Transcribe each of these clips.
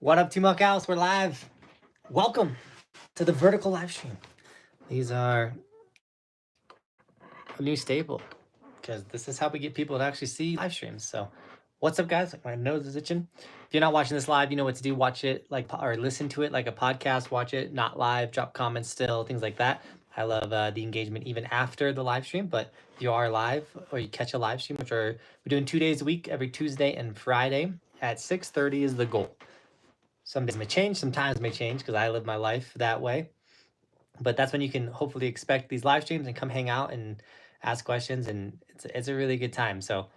What up, Team Buckhouse? We're live. Welcome to the vertical live stream. These are a new staple because this is how we get people to actually see live streams. So, what's up, guys? My nose is itching. If you're not watching this live, you know what to do. Watch it or listen to it like a podcast. Watch it not live. Drop comments still, things like that. I love the engagement even after the live stream. But if you are live or you catch a live stream, we're doing 2 days a week, every Tuesday and Friday at 6:30 is the goal. Some days may change, some times may change because I live my life that way. But that's when you can hopefully expect these live streams and come hang out and ask questions, and it's a really good time. So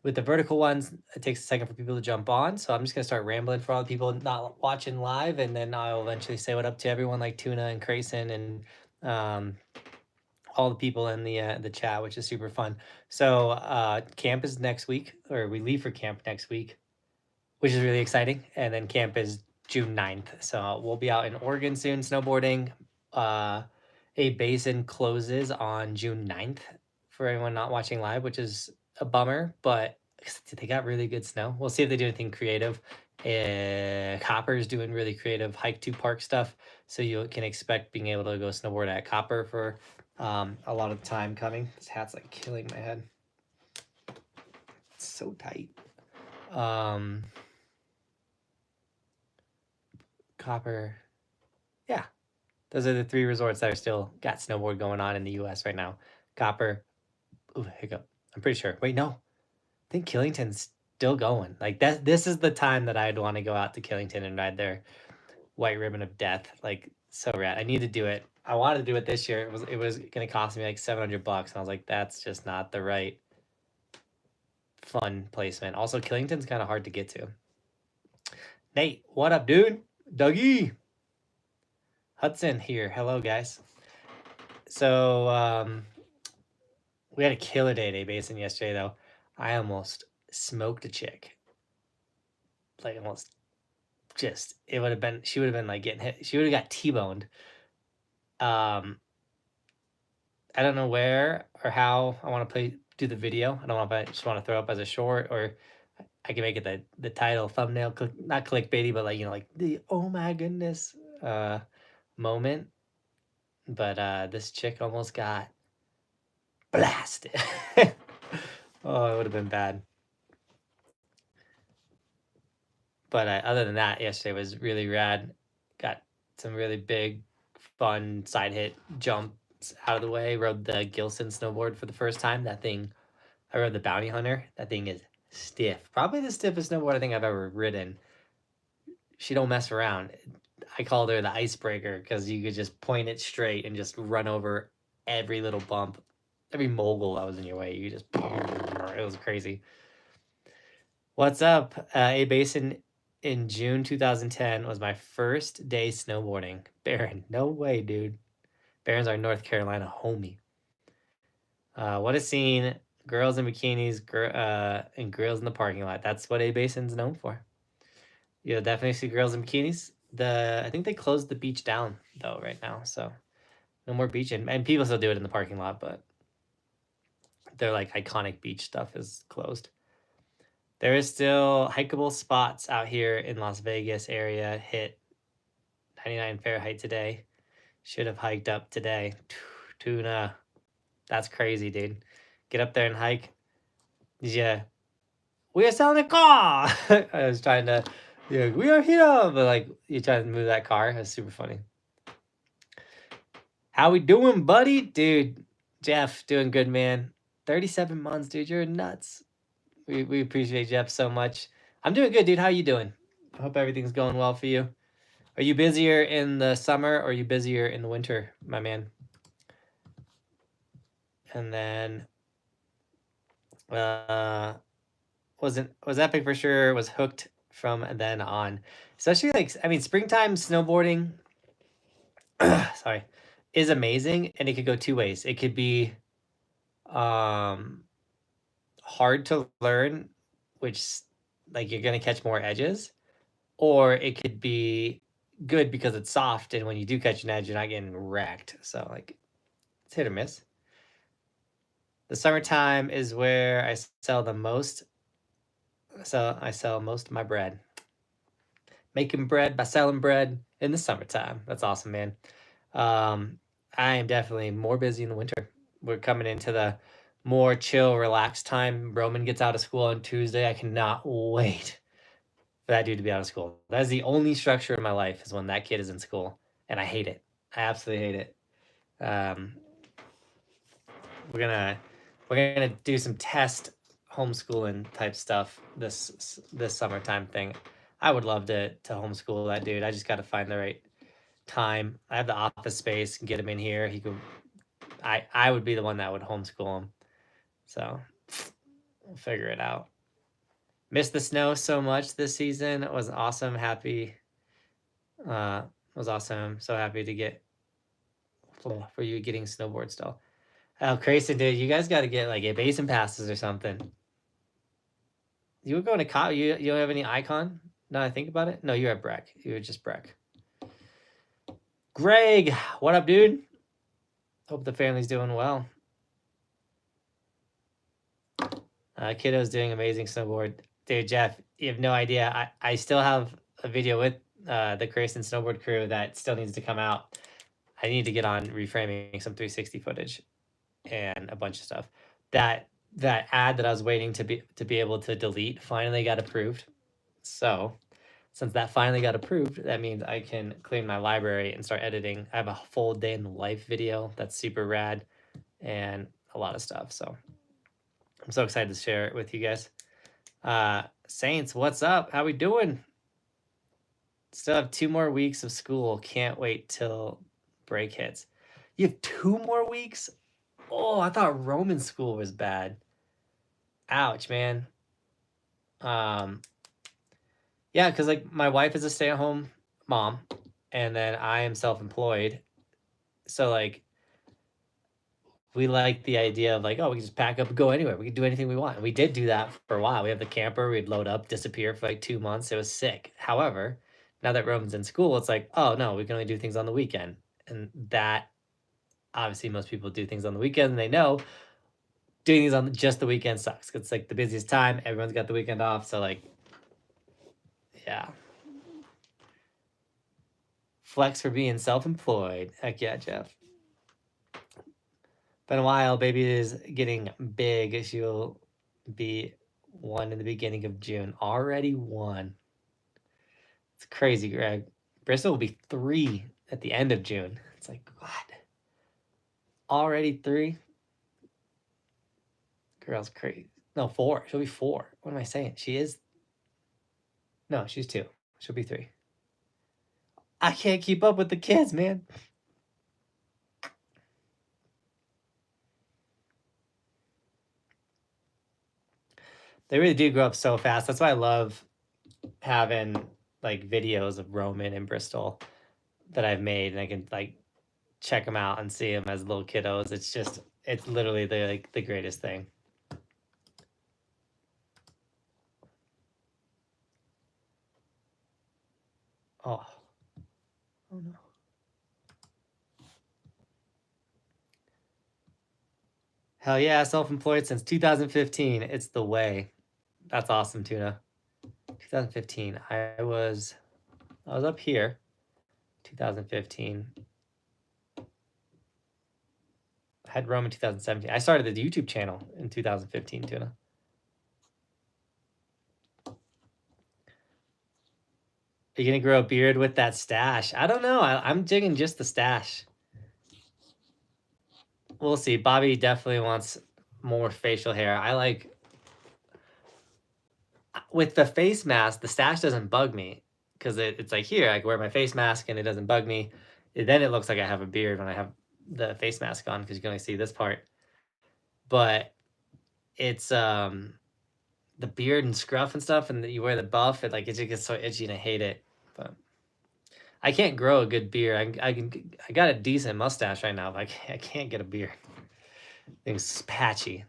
with the vertical ones, it takes a second for people to jump on. So I'm just gonna start rambling for all the people not watching live, and then I'll eventually say what up to everyone like Tuna and Crayson and all the people in the chat, which is super fun. So camp is next week, or we leave for camp next week, which is really exciting. And then camp is June 9th. So we'll be out in Oregon soon snowboarding. A Basin closes on June 9th for anyone not watching live, which is a bummer, but they got really good snow. We'll see if they do anything creative. Copper's doing really creative hike to park stuff. So you can expect being able to go snowboard at Copper for a lot of time coming. This hat's like killing my head. It's so tight. Copper. Yeah. Those are the 3 resorts that are still got snowboard going on in the US right now. Copper. Ooh, hiccup. I'm pretty sure. Wait, no. I think Killington's still going. Like this is the time that I'd want to go out to Killington and ride their white ribbon of death. Like so rad. I need to do it. I wanted to do it this year. It was gonna cost me like $700, and I was like, that's just not the right fun placement. Also, Killington's kind of hard to get to. Nate, what up, dude? Dougie. Hudson here. Hello, guys. So we had a killer day at Basin yesterday, though. I almost smoked a chick. Like almost just she would have been like getting hit. She would have got T-boned. I don't know where or how I want to do the video. I don't know if I just want to throw up as a short or I can make it the title thumbnail, not clickbaity, but like, like the oh my goodness moment. But this chick almost got blasted. Oh, it would have been bad. But other than that, yesterday was really rad. Got some really big, fun side hit jumps out of the way. Rode the Gilson snowboard for the first time. That thing, I rode the Bounty Hunter. That thing is stiff. Probably the stiffest snowboard I think I've ever ridden. She don't mess around. I called her the icebreaker because you could just point it straight and just run over every little bump, every mogul that was in your way. You just, it was crazy. What's up? A Basin in June 2010 was my first day snowboarding. Barron, no way, dude. Barron's our North Carolina homie. What a scene. Girls in bikinis and girls in the parking lot. That's what A Basin's known for. You'll definitely see girls in bikinis. I think they closed the beach down, though, right now. So no more beach. And people still do it in the parking lot, but their like iconic beach stuff is closed. There is still hikeable spots out here in Las Vegas area. Hit 99 Fahrenheit today. Should have hiked up today. Tuna. That's crazy, dude. Get up there and hike. Yeah. We are selling a car. I was trying to, we are here. But like, you trying to move that car. That's super funny. How we doing, buddy? Dude, Jeff, doing good, man. 37 months, dude. You're nuts. We appreciate Jeff so much. I'm doing good, dude. How you doing? I hope everything's going well for you. Are you busier in the summer or are you busier in the winter, my man? And then was epic for sure. Was hooked from then on. Especially like, I mean, springtime snowboarding sorry, is amazing, and it could go 2 ways. It could be hard to learn, which like you're gonna catch more edges, or it could be good because it's soft, and when you do catch an edge, you're not getting wrecked. So like, it's hit or miss. The summertime is where I sell the most. So I sell most of my bread. making bread by selling bread in the summertime. That's awesome, man. I am definitely more busy in the winter. We're coming into the more chill, relaxed time. Roman gets out of school on Tuesday. I cannot wait for that dude to be out of school. That is the only structure in my life is when that kid is in school, and I hate it. I absolutely hate it. Um, we're gonna do some test homeschooling type stuff this summertime thing. I would love to homeschool that dude. I just got to find the right time. I have the office space and get him in here. He could. I would be the one that would homeschool him. So we'll figure it out. Missed the snow so much this season. It was awesome. Happy. Was awesome. So happy to get for you getting snowboard still. Oh, Grayson, dude, you guys got to get like a Basin passes or something. You were going to you don't have any icon? Now I think about it. No, you have Breck. You were just Breck. Greg, what up, dude? Hope the family's doing well. Kiddo's doing amazing snowboard. Dude, Jeff, you have no idea. I still have a video with the Grayson snowboard crew that still needs to come out. I need to get on reframing some 360 footage and a bunch of stuff. That ad that I was waiting to be able to delete finally got approved. So since that finally got approved, that means I can clean my library and start editing. I have a full day in the life video that's super rad and a lot of stuff. So I'm so excited to share it with you guys. Saints, what's up? How we doing? Still have 2 more weeks of school. Can't wait till break hits. You have 2 more weeks? Oh, I thought Roman school was bad. Ouch, man. Yeah, because like my wife is a stay-at-home mom, and then I am self-employed. So like we like the idea of like, oh, we can just pack up and go anywhere. We can do anything we want. And we did do that for a while. We have the camper, we'd load up, disappear for like 2 months. It was sick. However, now that Roman's in school, it's like, oh no, we can only do things on the weekend. And that obviously most people do things on the weekend and they know doing things on just the weekend sucks. It's like the busiest time. Everyone's got the weekend off. So like, yeah. Flex for being self-employed. Heck yeah, Jeff. Been a while. Baby is getting big. She'll be 1 in the beginning of June. Already 1. It's crazy, Greg. Bristol will be 3 at the end of June. It's like, what? Already 3? Girl's crazy. No, 4. She'll be 4. What am I saying? She is. No, she's 2. She'll be 3. I can't keep up with the kids, man. They really do grow up so fast. That's why I love having like videos of Roman and Bristol that I've made, and I can like check them out and see them as little kiddos. It's literally the greatest thing. Oh no. Hell yeah, self-employed since 2015. It's the way. That's awesome, Tuna. 2015. I was up here. 2015. I had Rome in 2017. I started the YouTube channel in 2015, Tuna. Are you gonna grow a beard with that stash? I don't know. I'm digging just the stash. We'll see. Bobby definitely wants more facial hair. I like with the face mask, the stash doesn't bug me because it's like here, I can wear my face mask and it doesn't bug me. Then it looks like I have a beard when I have the face mask on because you can only see this part. But it's the beard and scruff and stuff, and you wear the buff, it just gets so itchy and I hate it. But I can't grow a good beard. I got a decent mustache right now, but I can't get a beard. Things patchy.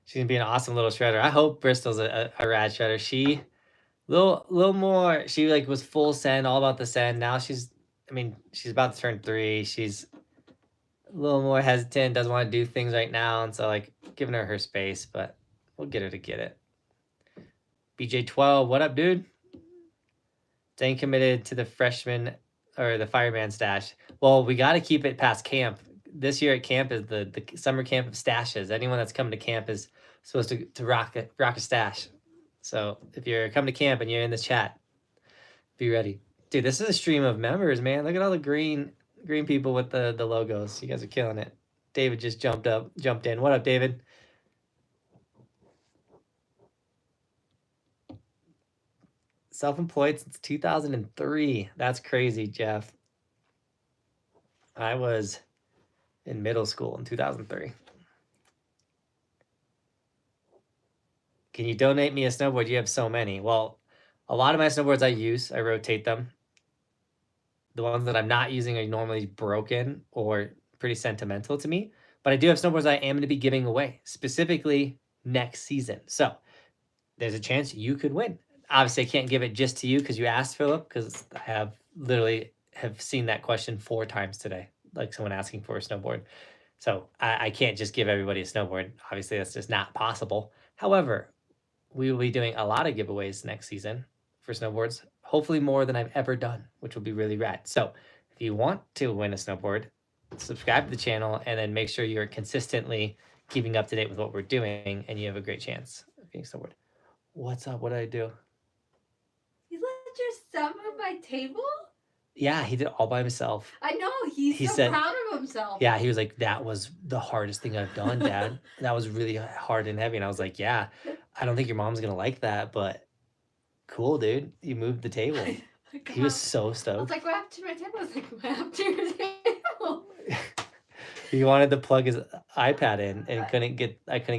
She's gonna be an awesome little shredder. I hope Bristol's a rad shredder. She little more. She like was full send, all about the send. Now she's about to turn 3. She's a little more hesitant, doesn't want to do things right now, and so like giving her space. But We'll get her to get it. BJ12, what up, dude? Staying committed to the freshman or the fireman stash. Well, we got to keep it past camp. This year at camp is the summer camp of stashes. Anyone that's coming to camp is supposed to rock a stash. So if you're coming to camp and you're in this chat, be ready. Dude, this is a stream of members, man. Look at all the green people with the logos. You guys are killing it. David just jumped in. What up, David? Self-employed since 2003. That's crazy, Jeff. I was in middle school in 2003. Can you donate me a snowboard? You have so many. Well, a lot of my snowboards I rotate them. The ones that I'm not using are normally broken or pretty sentimental to me. But I do have snowboards I am going to be giving away, specifically next season. So there's a chance you could win. Obviously, I can't give it just to you because you asked, Philip, because I have seen that question 4 times today, like someone asking for a snowboard. So I can't just give everybody a snowboard. Obviously, that's just not possible. However, we will be doing a lot of giveaways next season for snowboards, hopefully more than I've ever done, which will be really rad. So if you want to win a snowboard, subscribe to the channel and then make sure you're consistently keeping up to date with what we're doing, and you have a great chance of getting a snowboard. What's up? What did I do? You let your son move my table? Yeah, he did it all by himself. I know. He said, proud of himself. Yeah, he was like, that was the hardest thing I've done, Dad. That was really hard and heavy. And I was like, yeah, I don't think your mom's going to like that, but cool, dude. You moved the table. He was so stoked. I was like, what happened to my table? I was like, what happened to your table? He wanted to plug his iPad in and I couldn't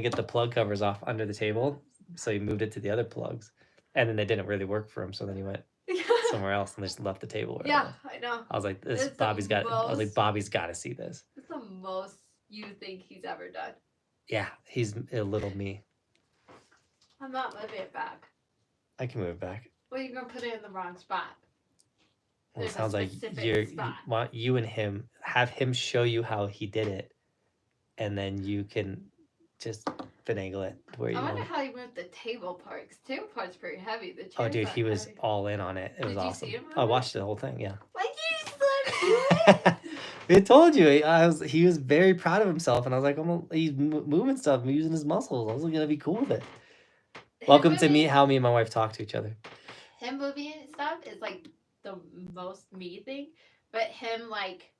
get the plug covers off under the table. So he moved it to the other plugs. And then they didn't really work for him. So then he went somewhere else and just left the table. Yeah, I know. I was like, Bobby's got to see this. It's the most you think he's ever done. Yeah, he's a little me. I'm not moving it back. I can move it back. Well, you're going to put it in the wrong spot. Well, it sounds like you and him, have him show you how he did it, and then you can just finagle it where you want. I wonder how he moved the table part, because the table part's pretty heavy. The oh, dude, he was all in on it. It was awesome. I watched the whole thing, yeah. Like, you just let him do it? I told you, he was very proud of himself, and I was like, he's moving stuff, using his muscles. I was going to be cool with it. Welcome to how me and my wife talk to each other. Him moving stuff is like the most me thing, but him like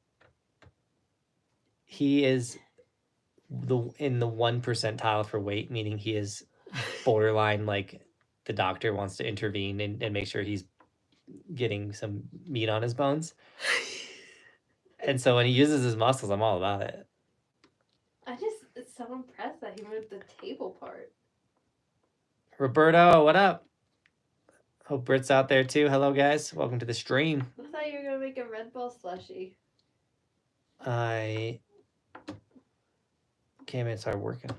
he is in the 1 percentile for weight, meaning he is borderline like the doctor wants to intervene and make sure he's getting some meat on his bones. And so when he uses his muscles, I'm all about it. It's so impressed that he moved the table part. Roberto, what up? Hope Britt's out there too. Hello, guys. Welcome to the stream. I thought you were going to make a Red Bull slushie. I came in and started working.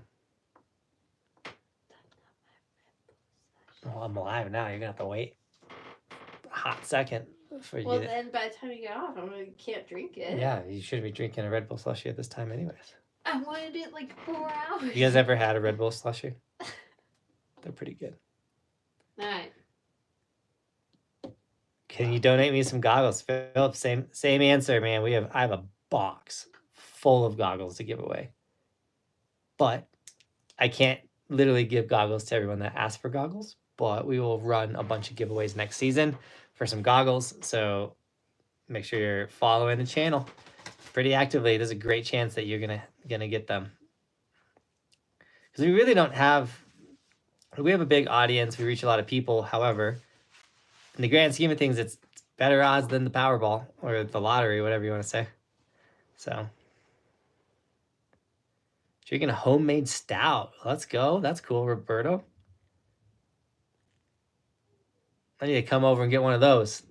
Well, I'm alive now. You're going to have to wait a hot second for you. Well, then by the time you get off, I can't drink it. Yeah, you shouldn't be drinking a Red Bull slushie at this time anyways. I wanted it like 4 hours. You guys ever had a Red Bull slushie? They're pretty good. All right. Can you donate me some goggles? Philip, same answer, man. I have a box full of goggles to give away. But I can't literally give goggles to everyone that asks for goggles, but we will run a bunch of giveaways next season for some goggles. So make sure you're following the channel pretty actively. There's a great chance that you're gonna get them. Because we really don't have we have a big audience. We reach a lot of people. However, in the grand scheme of things, it's better odds than the Powerball or the lottery, whatever you want to say. So, drinking a homemade stout. Let's go. That's cool, Roberto. I need to come over and get one of those.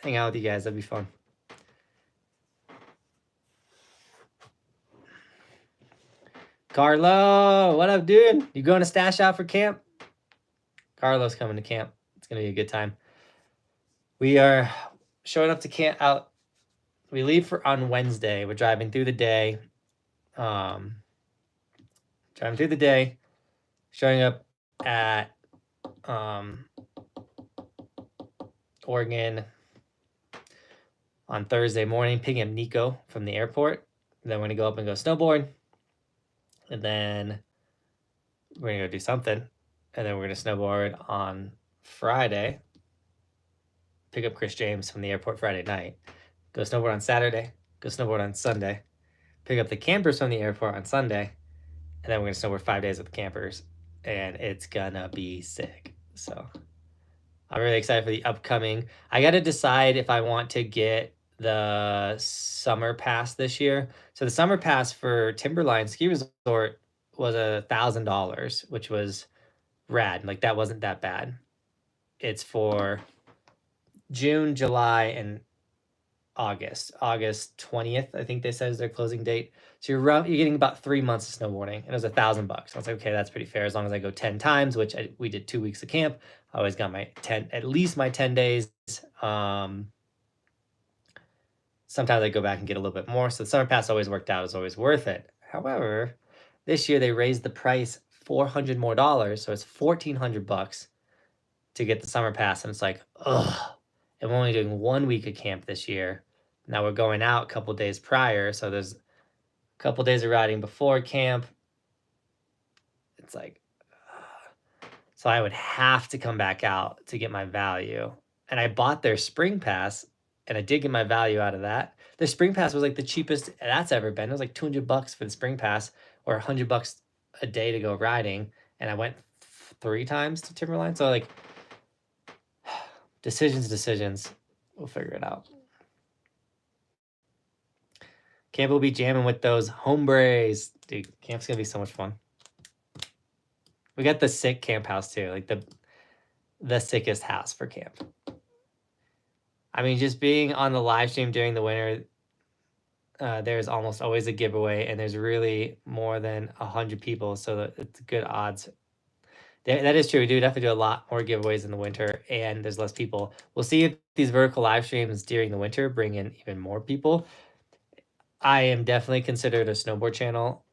Hang out with you guys. That'd be fun. Carlo, what up, dude? You going to stash out for camp? Carlo's coming to camp. It's going to be a good time. We are showing up to camp out. We leave on Wednesday. We're driving through the day. showing up at Oregon on Thursday morning, picking up Nico from the airport. And then we're gonna go up and go snowboard, and then we're gonna go do something, and then we're gonna snowboard on Friday. Pick up Chris James from the airport Friday night. Go snowboard on Saturday. Go snowboard on Sunday. Pick up the campers from the airport on Sunday, and then we're gonna snowboard 5 days with the campers, and it's gonna be sick. So I'm really excited for the upcoming. I got to decide if I want to get the summer pass this year. So the summer pass for Timberline Ski Resort was $1,000, which was rad. Like that wasn't that bad. It's for June, July, and August. August 20th, I think they said is their closing date. So you're getting about 3 months of snowboarding, and it was $1,000. I was like, okay, that's pretty fair as long as I go 10 times, which we did 2 weeks of camp. I always got my 10, at least my 10 days. Sometimes I go back and get a little bit more. So the summer pass always worked out. It's always worth it. However, this year they raised the price $400 more. So it's $1,400 to get the summer pass. And it's like, ugh. And we're only doing 1 week of camp this year. Now we're going out a couple days prior. So there's a couple days of riding before camp. It's like, so I would have to come back out to get my value. And I bought their spring pass, and I did get my value out of that. The spring pass was like the cheapest that's ever been. It was like $200 for the spring pass, or $100 a day to go riding. And I went 3 times to Timberline. So like, decisions. We'll figure it out. Camp will be jamming with those hombres. Dude, camp's gonna be so much fun. We got the sick camp house too, like the sickest house for camp. I mean, just being on the live stream during the winter, there's almost always a giveaway, and there's really more than 100 people, so it's good odds. That is true. We do definitely do a lot more giveaways in the winter, and there's less people. We'll see if these vertical live streams during the winter bring in even more people. I am definitely considered a snowboard channel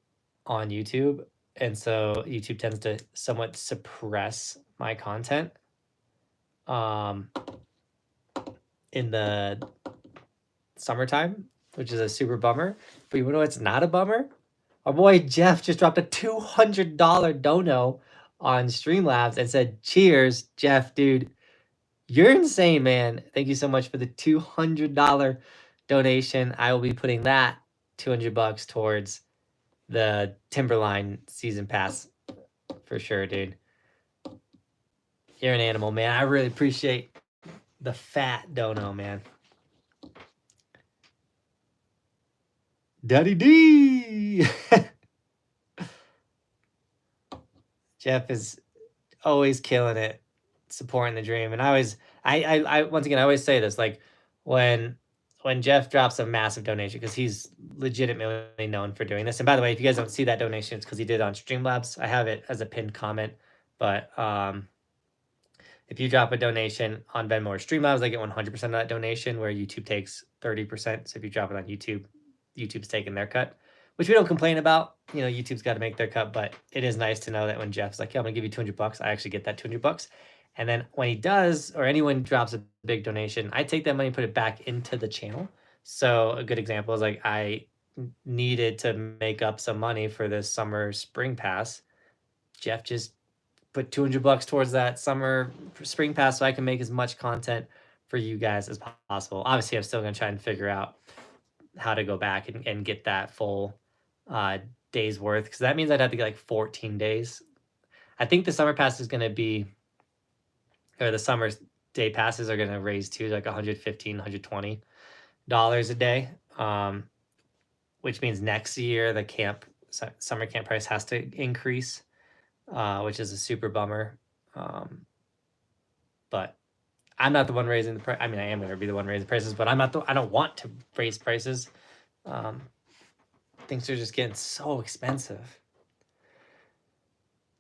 on YouTube, and so YouTube tends to somewhat suppress my content in the summertime, which is a super bummer. But you know what's not a bummer? Our boy Jeff just dropped a $200 dono on Streamlabs and said, cheers, Jeff, dude. You're insane, man. Thank you so much for the $200 donation. I will be putting that $200 towards the Timberline season pass for sure, dude. You're an animal, man. I really appreciate the fat dono, man. Daddy D. Jeff is always killing it, supporting the dream. And I once again, I always say this, like when Jeff drops a massive donation, because he's legitimately known for doing this. And by the way, if you guys don't see that donation, it's because he did it on Streamlabs. I have it as a pinned comment. But if you drop a donation on Venmo or Streamlabs, I get 100% of that donation, where YouTube takes 30%. So if you drop it on YouTube, YouTube's taking their cut, which we don't complain about. You know, YouTube's got to make their cut, but it is nice to know that when Jeff's like, yeah, I'm gonna give you $200, I actually get that $200. And then when he does, or anyone drops a big donation, I take that money and put it back into the channel. So a good example is like, I needed to make up some money for this summer spring pass. Jeff just put $200 towards that summer spring pass so I can make as much content for you guys as possible. Obviously, I'm still gonna try and figure out how to go back and get that full day's worth, because that means I'd have to get like 14 days. I think the summer pass is going to be, or the summer day passes are going to raise to like $115, $120 a day, which means next year the summer camp price has to increase, which is a super bummer. But I'm not the one raising the price. I mean, I am going to be the one raising prices, but I don't want to raise prices. Things are just getting so expensive.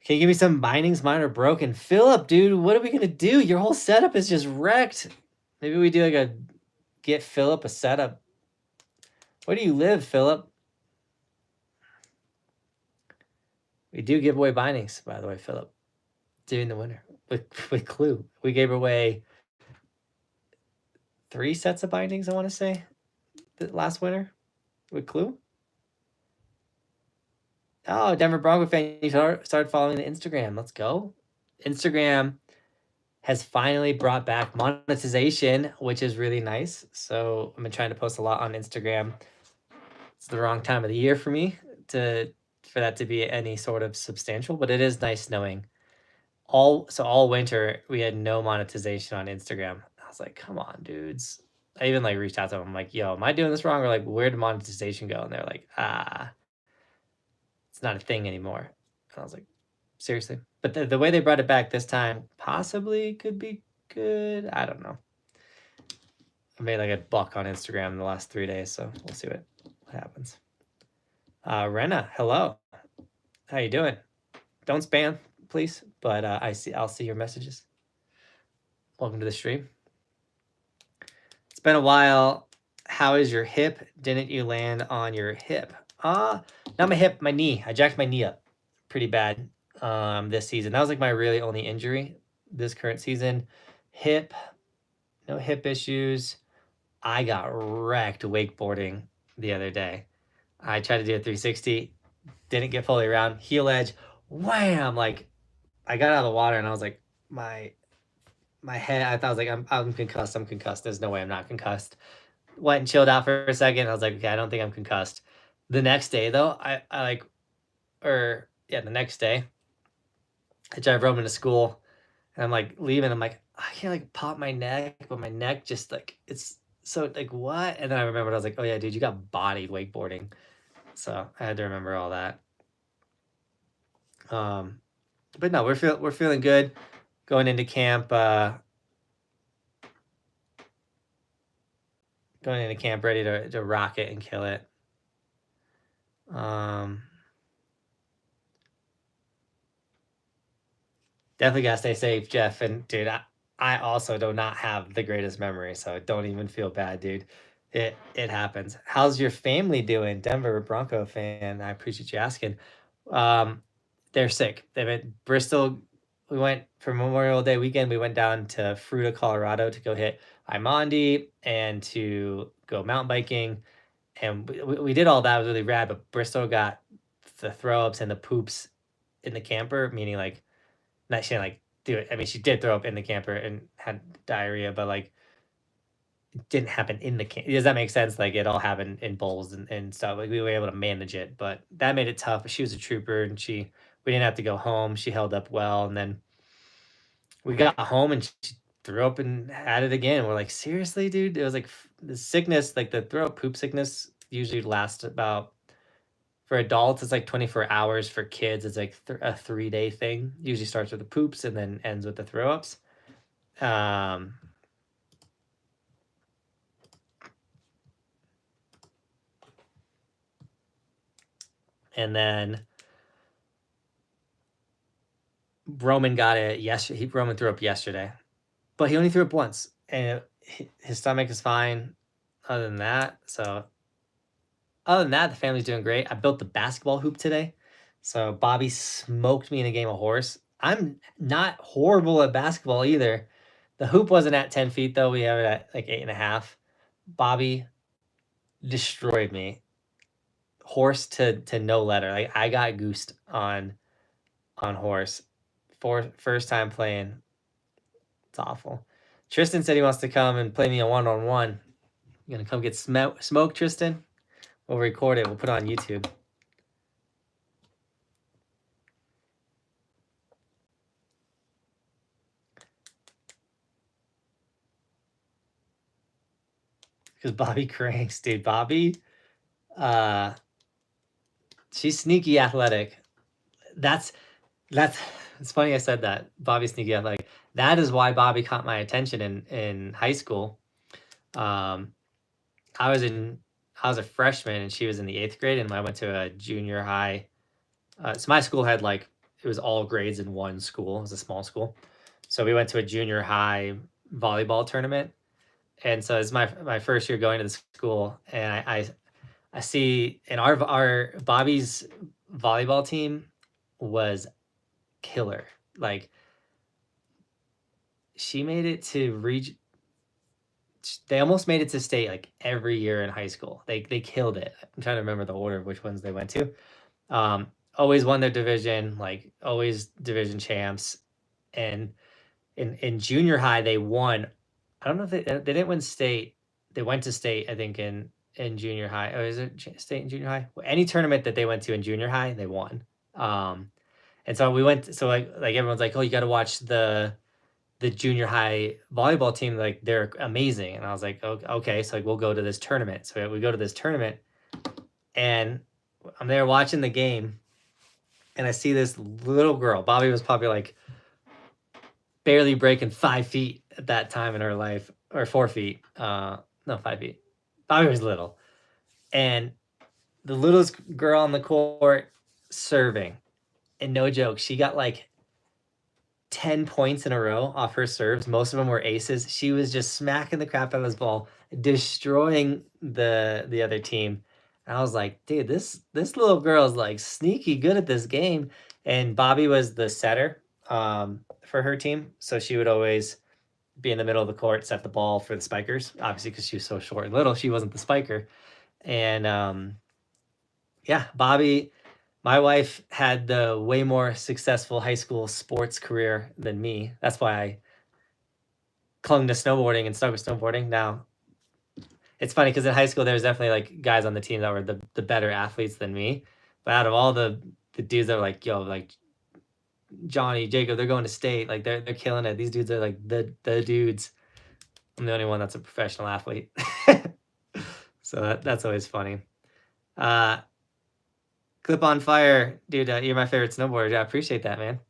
Can you give me some bindings? Mine are broken. Philip, dude, what are we going to do? Your whole setup is just wrecked. Maybe we do like get Philip a setup. Where do you live, Philip? We do give away bindings, by the way, Philip, during the winter with Clue. We gave away 3 sets of bindings, I want to say, the last winter with Clue. Oh, Denver Bronco fan, you started following the Instagram. Let's go. Instagram has finally brought back monetization, which is really nice. So I've been trying to post a lot on Instagram. It's the wrong time of the year for me for that to be any sort of substantial, but it is nice knowing all winter we had no monetization on Instagram. I was like, come on, dudes. I even like reached out to them. I'm like, yo, am I doing this wrong? Or like, where did monetization go? And they're like, it's not a thing anymore. And I was like, seriously? But the way they brought it back this time possibly could be good. I don't know. I made like $1 on Instagram in the last 3 days, so we'll see what happens. Rena, hello. How you doing? Don't spam, please. But I'll see your messages. Welcome to the stream. It's been a while. How is your hip? Didn't you land on your hip? Not my hip, my knee. I jacked my knee up pretty bad this season. That was like my really only injury this current season. Hip, no hip issues. I got wrecked wakeboarding the other day. I tried to do a 360, didn't get fully around. Heel edge, wham! Like I got out of the water and I was like, my head. I thought I was like, I'm concussed. I'm concussed. There's no way I'm not concussed. Went and chilled out for a second. I was like, okay, I don't think I'm concussed. The next day though, the next day, I drive Roman to school, and I'm like leaving. I'm like, I can't like pop my neck, but my neck just like it's so like what? And then I remembered I was like, oh yeah, dude, you got bodied wakeboarding. So I had to remember all that. But no, we're feeling good going into camp. Going into camp ready to rock it and kill it. Definitely gotta stay safe, Jeff. And dude, I also do not have the greatest memory, so don't even feel bad, dude. It happens. How's your family doing? Denver Bronco fan. I appreciate you asking. They're sick. They've been Bristol. We went for Memorial Day weekend. We went down to Fruita, Colorado to go hit Imandi and to go mountain biking. And we did all that. It was really rad, but Bristol got the throw ups and the poops in the camper, meaning like not she didn't like do it. I mean, she did throw up in the camper and had diarrhea, but like it didn't happen in the camp. Does that make sense? Like it all happened in bowls and stuff. Like we were able to manage it, but that made it tough. She was a trooper, and we didn't have to go home. She held up well, and then we got home and she threw up and had it again. We're like, seriously, dude? It was like the sickness, like the throw up poop sickness, usually lasts about. For adults, it's like 24 hours. For kids, it's like a 3-day thing. Usually starts with the poops and then ends with the throw ups. And then Roman got it yesterday. Roman threw up yesterday, but he only threw up once, and his stomach is fine. Other than that, the family's doing great. I built the basketball hoop today. So Bobby smoked me in a game of horse. I'm not horrible at basketball either. The hoop wasn't at 10 feet though. We have it at like 8.5. Bobby destroyed me. Horse to no letter. Like I got goosed on horse. First time playing. It's awful. Tristan said he wants to come and play me a one-on-one. You gonna come get smoke, Tristan? We'll record it. We'll put it on YouTube. Because Bobby cranks, dude. Bobby, she's sneaky athletic. That's it's funny I said that. Bobby's sneaky athletic. That is why Bobby caught my attention in high school. I was a freshman and she was in the 8th grade, and I went to a junior high. So my school had like it was all grades in one school. It was a small school, so we went to a junior high volleyball tournament, and so it's my first year going to the school, and I see in our Bobby's volleyball team was killer. Like, she made it to they almost made it to state like every year in high school. They killed it. I'm trying to remember the order of which ones they went to. Always won their division, like always division champs. And in junior high, they won. I don't know if they didn't win state. They went to state, I think, in junior high. Oh, is it state and junior high? Any tournament that they went to in junior high, they won. And so we went. So like everyone's like, oh, you got to watch the junior high volleyball team. Like, they're amazing. And I was like, okay, so like we'll go to this tournament. So we go to this tournament, and I'm there watching the game, and I see this little girl. Bobby was probably like barely breaking 5 feet at that time in her life, or 4 feet. No, 5 feet. Bobby was little. And the littlest girl on the court serving. And no joke, she got like 10 points in a row off her serves. Most of them were aces. She was just smacking the crap out of this ball, destroying the other team. And I was like, dude, this little girl is like sneaky good at this game. And Bobby was the setter for her team. So she would always be in the middle of the court, set the ball for the spikers. Obviously, because she was so short and little, she wasn't the spiker. And yeah, Bobby, my wife had the way more successful high school sports career than me. That's why I clung to snowboarding and stuck with snowboarding. Now, it's funny because in high school, there was definitely like guys on the team that were the better athletes than me. But out of all the dudes that were like, yo, like Johnny, Jacob, they're going to state, like they're killing it. These dudes are like the dudes. I'm the only one that's a professional athlete. So that's always funny. Clip on fire, dude. You're my favorite snowboarder. I appreciate that, man.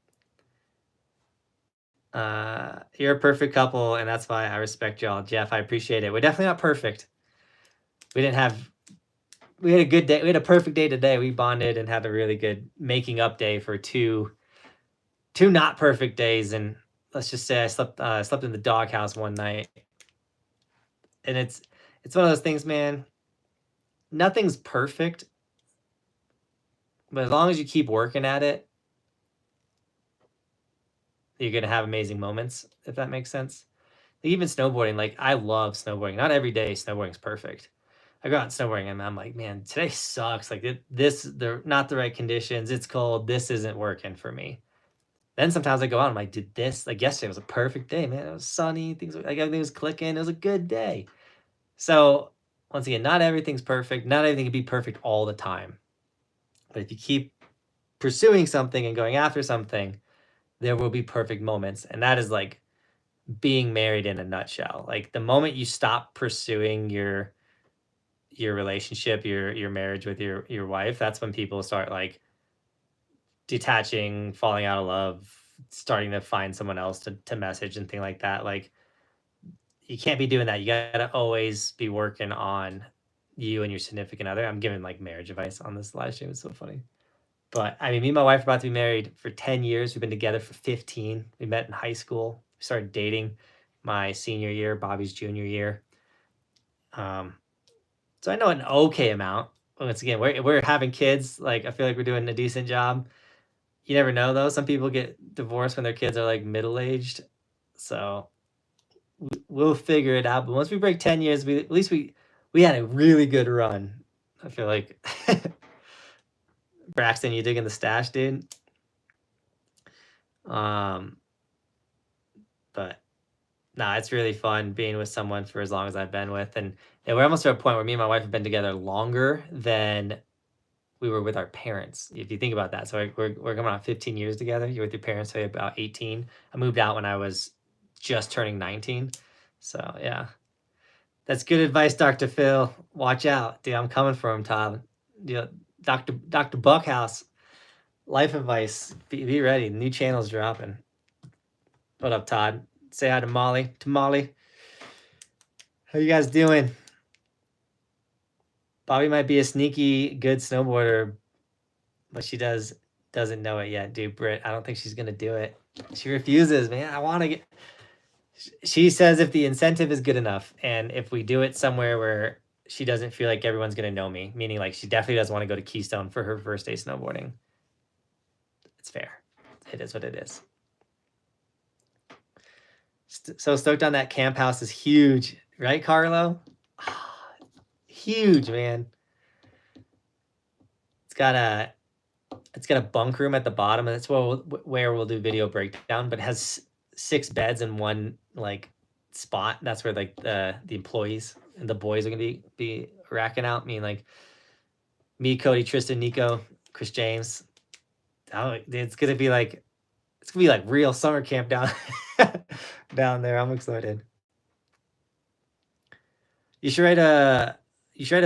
You're a perfect couple, and that's why I respect y'all. Jeff, I appreciate it. We're definitely not perfect. We had a good day. We had a perfect day today. We bonded and had a really good making up day for two not perfect days. And let's just say I slept in the doghouse one night. And it's one of those things, man. Nothing's perfect, but as long as you keep working at it, you're gonna have amazing moments, if that makes sense. Like, even snowboarding, like I love snowboarding. Not every day snowboarding's perfect. I go out snowboarding and I'm like, man, today sucks. Like they're not the right conditions. It's cold. This isn't working for me. Then sometimes I go out and I'm like, did this, like yesterday was a perfect day, man. It was sunny, things like everything was clicking. It was a good day. So once again, not everything's perfect. Not everything can be perfect all the time. But if you keep pursuing something and going after something, there will be perfect moments. And that is like being married in a nutshell. Like the moment you stop pursuing your relationship, your marriage with your wife, that's when people start like detaching, falling out of love, starting to find someone else to message and thing like that. Like, you can't be doing that. You gotta always be working on you and your significant other. I'm giving like marriage advice on this live stream. It's so funny. But I mean, me and my wife are about to be married for 10 years. We've been together for 15. We met in high school. We started dating my senior year, Bobby's junior year. So I know an okay amount. Once again, we're having kids. Like, I feel like we're doing a decent job. You never know, though. Some people get divorced when their kids are like middle-aged. So we'll figure it out. But once we break 10 years, at least we had a really good run. I feel like Braxton, you digging the stash, dude? But nah, it's really fun being with someone for as long as I've been with, and we're almost to a point where me and my wife have been together longer than we were with our parents. If you think about that, so we're coming on 15 years together. You're with your parents, so about 18. I moved out when I was just turning 19. So yeah, that's good advice, Dr. Phil. Watch out, dude. I'm coming for him, Todd. Dr. Buckhouse, life advice. Be ready. New channel's dropping. What up, Todd? Say hi to Molly. How you guys doing? Bobby might be a sneaky good snowboarder, but she doesn't know it yet, dude. Britt, I don't think she's gonna do it. She refuses, man. I want to get. She says if the incentive is good enough, and if we do it somewhere where she doesn't feel like everyone's gonna know me, meaning like she definitely doesn't want to go to Keystone for her first day snowboarding. It's fair. It is what it is. So stoked on that camp house is huge, right, Carlo? Huge, man. It's got a bunk room at the bottom, and that's where we'll do video breakdown. But it has 6 beds in one like spot. That's where like the employees and the boys are gonna be racking out. I mean, like me, Cody, Tristan, Nico, Chris James. Oh, it's gonna be like real summer camp down down there. I'm excited. You should write a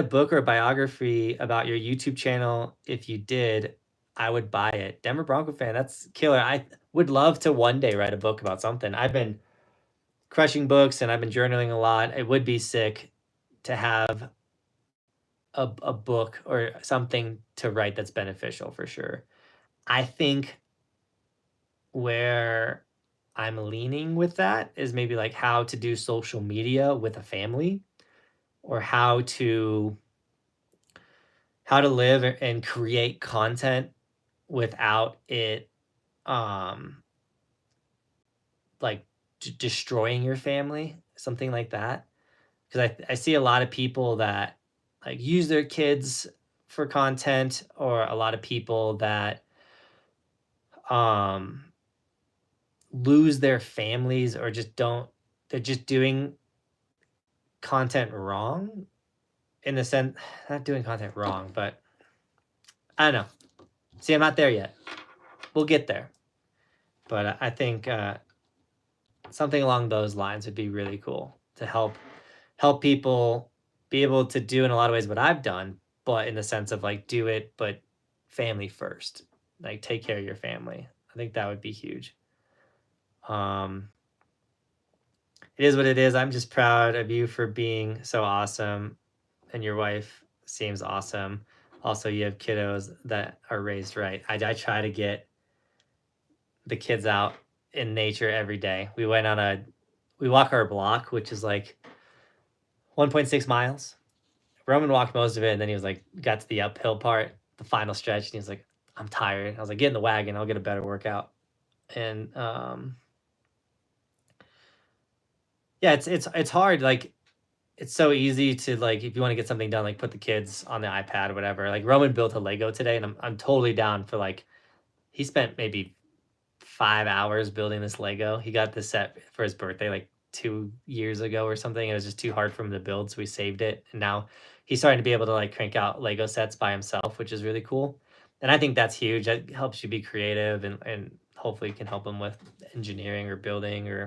book or a biography about your YouTube channel. If you did, I would buy it. Denver Bronco fan, that's killer. I would love to one day write a book about something. I've been crushing books and I've been journaling a lot. It would be sick to have a book or something to write that's beneficial for sure. I think where I'm leaning with that is maybe like how to do social media with a family, or how to live and create content without it like destroying your family, something like that. Because I see a lot of people that like use their kids for content, or a lot of people that lose their families, or just they're just doing content wrong, in the sense, not doing content wrong, but I don't know. See, I'm not there yet. We'll get there. But I think something along those lines would be really cool to help people be able to do in a lot of ways what I've done, but in the sense of like do it, but family first. Like take care of your family. I think that would be huge. It is what it is. I'm just proud of you for being so awesome, and your wife seems awesome. Also, you have kiddos that are raised right. I try to get the kids out in nature every day. We walk our block, which is like 1.6 miles. Roman walked most of it, and then he was like, got to the uphill part, the final stretch, and he was like, I'm tired. I was like, get in the wagon, I'll get a better workout. And yeah, it's hard. Like, it's so easy to, like, if you want to get something done, like put the kids on the iPad or whatever. Like Roman built a Lego today, and I'm totally down for, like, he spent maybe 5 hours building this Lego. He got this set for his birthday like 2 years ago or something. It was just too hard for him to build, so we saved it. And now he's starting to be able to like crank out Lego sets by himself, which is really cool. And I think that's huge. That helps you be creative, and hopefully can help him with engineering or building or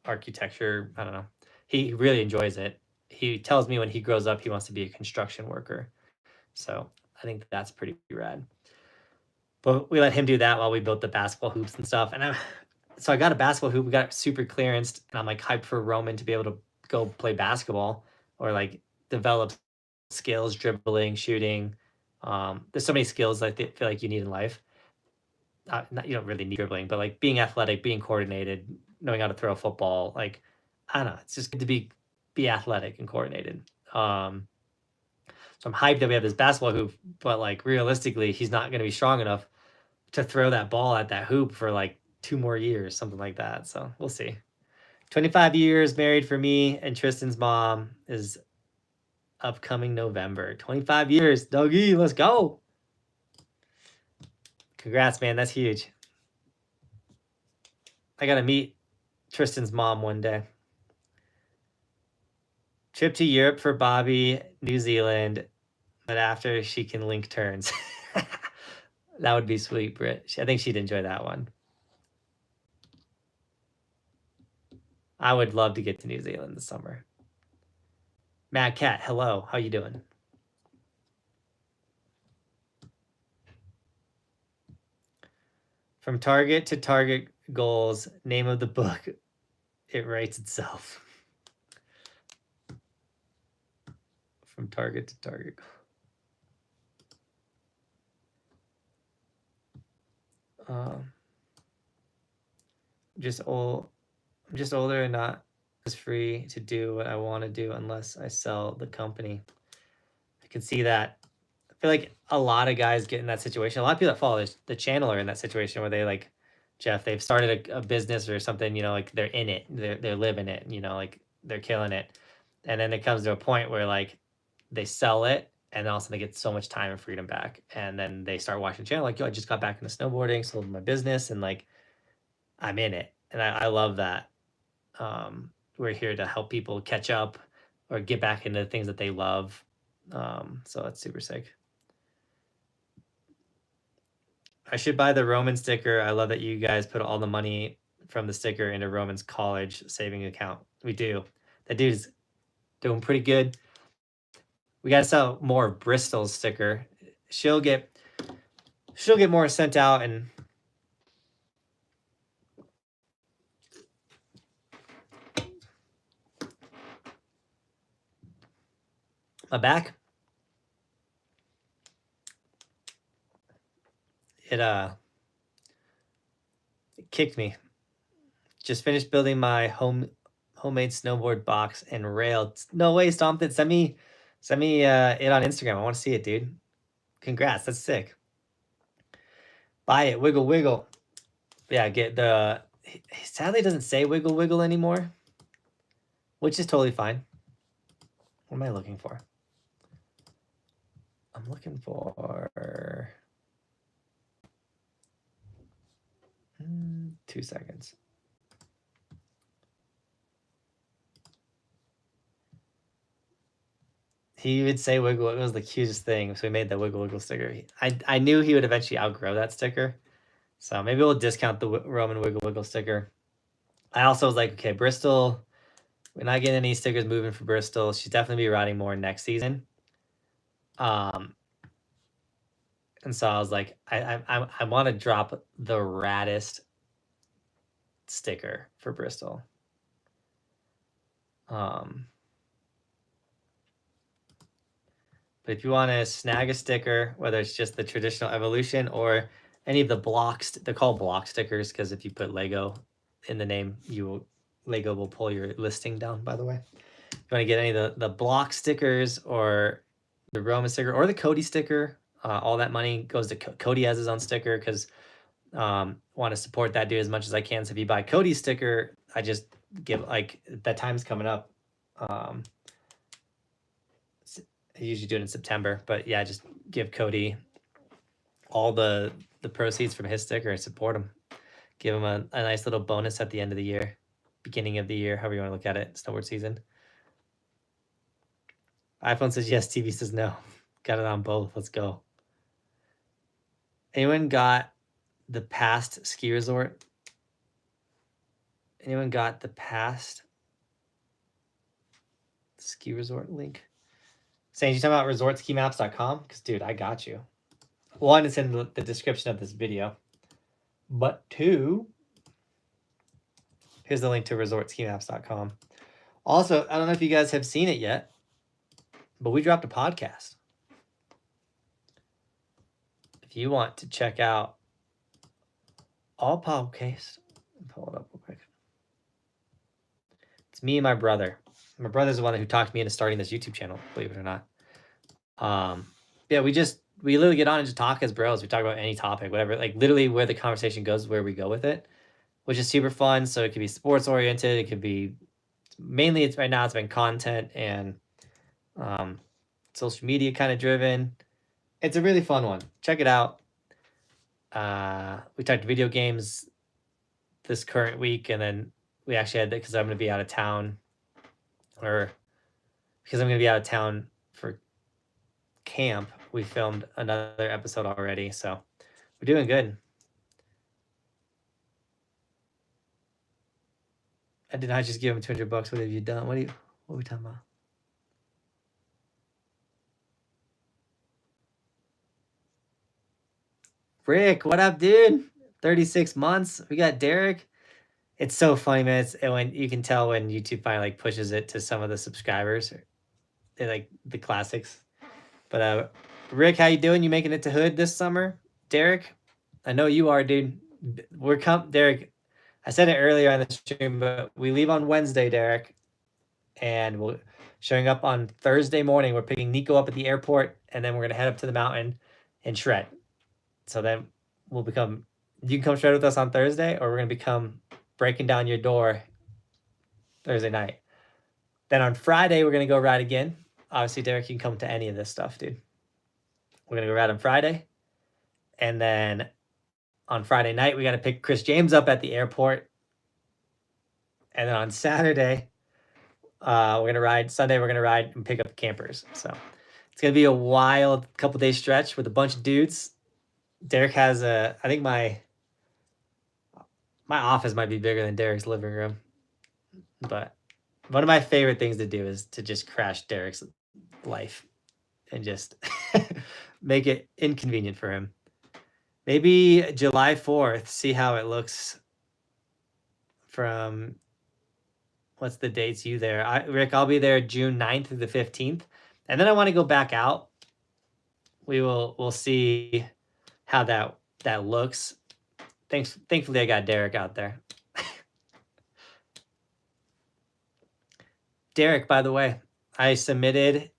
architecture. I don't know. He really enjoys it. He tells me when he grows up, he wants to be a construction worker. So I think that's pretty rad. But we let him do that while we built the basketball hoops and stuff. And so I got a basketball hoop. We got it super clearanced, and I'm like hyped for Roman to be able to go play basketball, or like develop skills, dribbling, shooting. There's so many skills I feel like you need in life. You don't really need dribbling, but like being athletic, being coordinated, knowing how to throw a football. Like, I don't know. It's just good to be athletic and coordinated. So I'm hyped that we have this basketball hoop, but like realistically, he's not going to be strong enough to throw that ball at that hoop for like 2 more years, something like that. So we'll see. 25 years married for me, and Tristan's mom is upcoming November. 25 years, Dougie, let's go. Congrats, man. That's huge. I got to meet Tristan's mom one day. Trip to Europe for Bobby, New Zealand, but after she can link turns. That would be sweet, Britt. I think she'd enjoy that one. I would love to get to New Zealand this summer. Mad Cat, hello. How you doing? From target to target goals, name of the book. It writes itself. From target to target. I'm just older and not as free to do what I want to do unless I sell the company. I can see that. feel like a lot of guys get in that situation. A lot of people that follow the channel are in that situation where they like Jeff, they've started a business or something, you know, like they're in it, they're living it, you know, like they're killing it. And then it comes to a point where like they sell it and also they get so much time and freedom back. And then they start watching the channel like, yo, I just got back into snowboarding, sold my business, and like I'm in it. And I love that. We're here to help people catch up or get back into things that they love. So that's super sick. I should buy the Roman sticker. I love that you guys put all the money from the sticker into Roman's college saving account. We do. That dude's doing pretty good. We gotta sell more of Bristol's sticker. She'll get more sent out, and my back. It kicked me. Just finished building my homemade snowboard box and rail. No way, Stomp it. Send me it on Instagram. I want to see it, dude. Congrats, that's sick. Buy it, wiggle wiggle. Yeah, get the. Sadly, it doesn't say wiggle wiggle anymore, which is totally fine. What am I looking for? I'm looking for 2 seconds. He would say wiggle. It was the cutest thing. So we made the wiggle wiggle sticker. I knew he would eventually outgrow that sticker. So maybe we'll discount the Roman wiggle wiggle sticker. I also was like, okay, Bristol, we're not getting any stickers moving for Bristol. She's definitely be riding more next season. And so I was like, I want to drop the raddest sticker for Bristol. But if you want to snag a sticker, whether it's just the traditional Evolution or any of the blocks, they're called block stickers because if you put Lego in the name, Lego will pull your listing down, by the way. If you want to get any of the block stickers or the Roman sticker or the Cody sticker, all that money goes to Cody has his own sticker because want to support that dude as much as I can. So if you buy Cody's sticker, I just give like that time's coming up. I usually do it in September, but yeah, just give Cody all the proceeds from his sticker and support him. Give him a nice little bonus at the end of the year, beginning of the year, however you want to look at it, snowboard season. iPhone says yes, TV says no. Got it on both. Let's go. Anyone got the past ski resort? Anyone got the past ski resort link? Saying you talking about resortskimaps.com? Because dude, I got you. One, it's in the description of this video. But two, here's the link to resortskimaps.com. Also, I don't know if you guys have seen it yet, but we dropped a podcast. If you want to check out all podcasts, pull it up real quick. It's me and my brother. My brother's the one who talked me into starting this YouTube channel, believe it or not. Yeah, we literally get on and just talk as bros. We talk about any topic, whatever, like literally where the conversation goes, where we go with it, which is super fun. So it could be sports oriented. It could be mainly right now it's been content and social media kind of driven. It's a really fun one. Check it out. We talked video games this current week, and then we actually had that because I'm going to be out of town, or because I'm going to be out of town for camp. We filmed another episode already, so we're doing good. I did not just give him $200. What have you done? What are we talking about? Rick, what up, dude? 36 months. We got Derek. It's so funny, man. And when you can tell when YouTube finally like pushes it to some of the subscribers, they like the classics. But Rick, how you doing? You making it to Hood this summer? Derek, I know you are, dude. Derek, I said it earlier on the stream, but we leave on Wednesday, Derek, and showing up on Thursday morning. We're picking Nico up at the airport, and then we're gonna head up to the mountain and shred. So then we'll become. You can come shred with us on Thursday, or we're gonna become breaking down your door Thursday night. Then on Friday, we're gonna go ride again. Obviously, Derek, you can come to any of this stuff, dude. We're gonna go ride on Friday, and then on Friday night, we gotta pick Chris James up at the airport, and then on Saturday, we're gonna ride. Sunday, we're gonna ride and pick up the campers. So it's gonna be a wild couple day stretch with a bunch of dudes. Derek has I think my office might be bigger than Derek's living room, but one of my favorite things to do is to just crash Derek's life and just make it inconvenient for him. Maybe July 4th, see how it looks from, what's the dates you there? Rick, I'll be there June 9th through the 15th. And then I want to go back out. We'll see how that looks. Thankfully, I got Derek out there. Derek, by the way, I submitted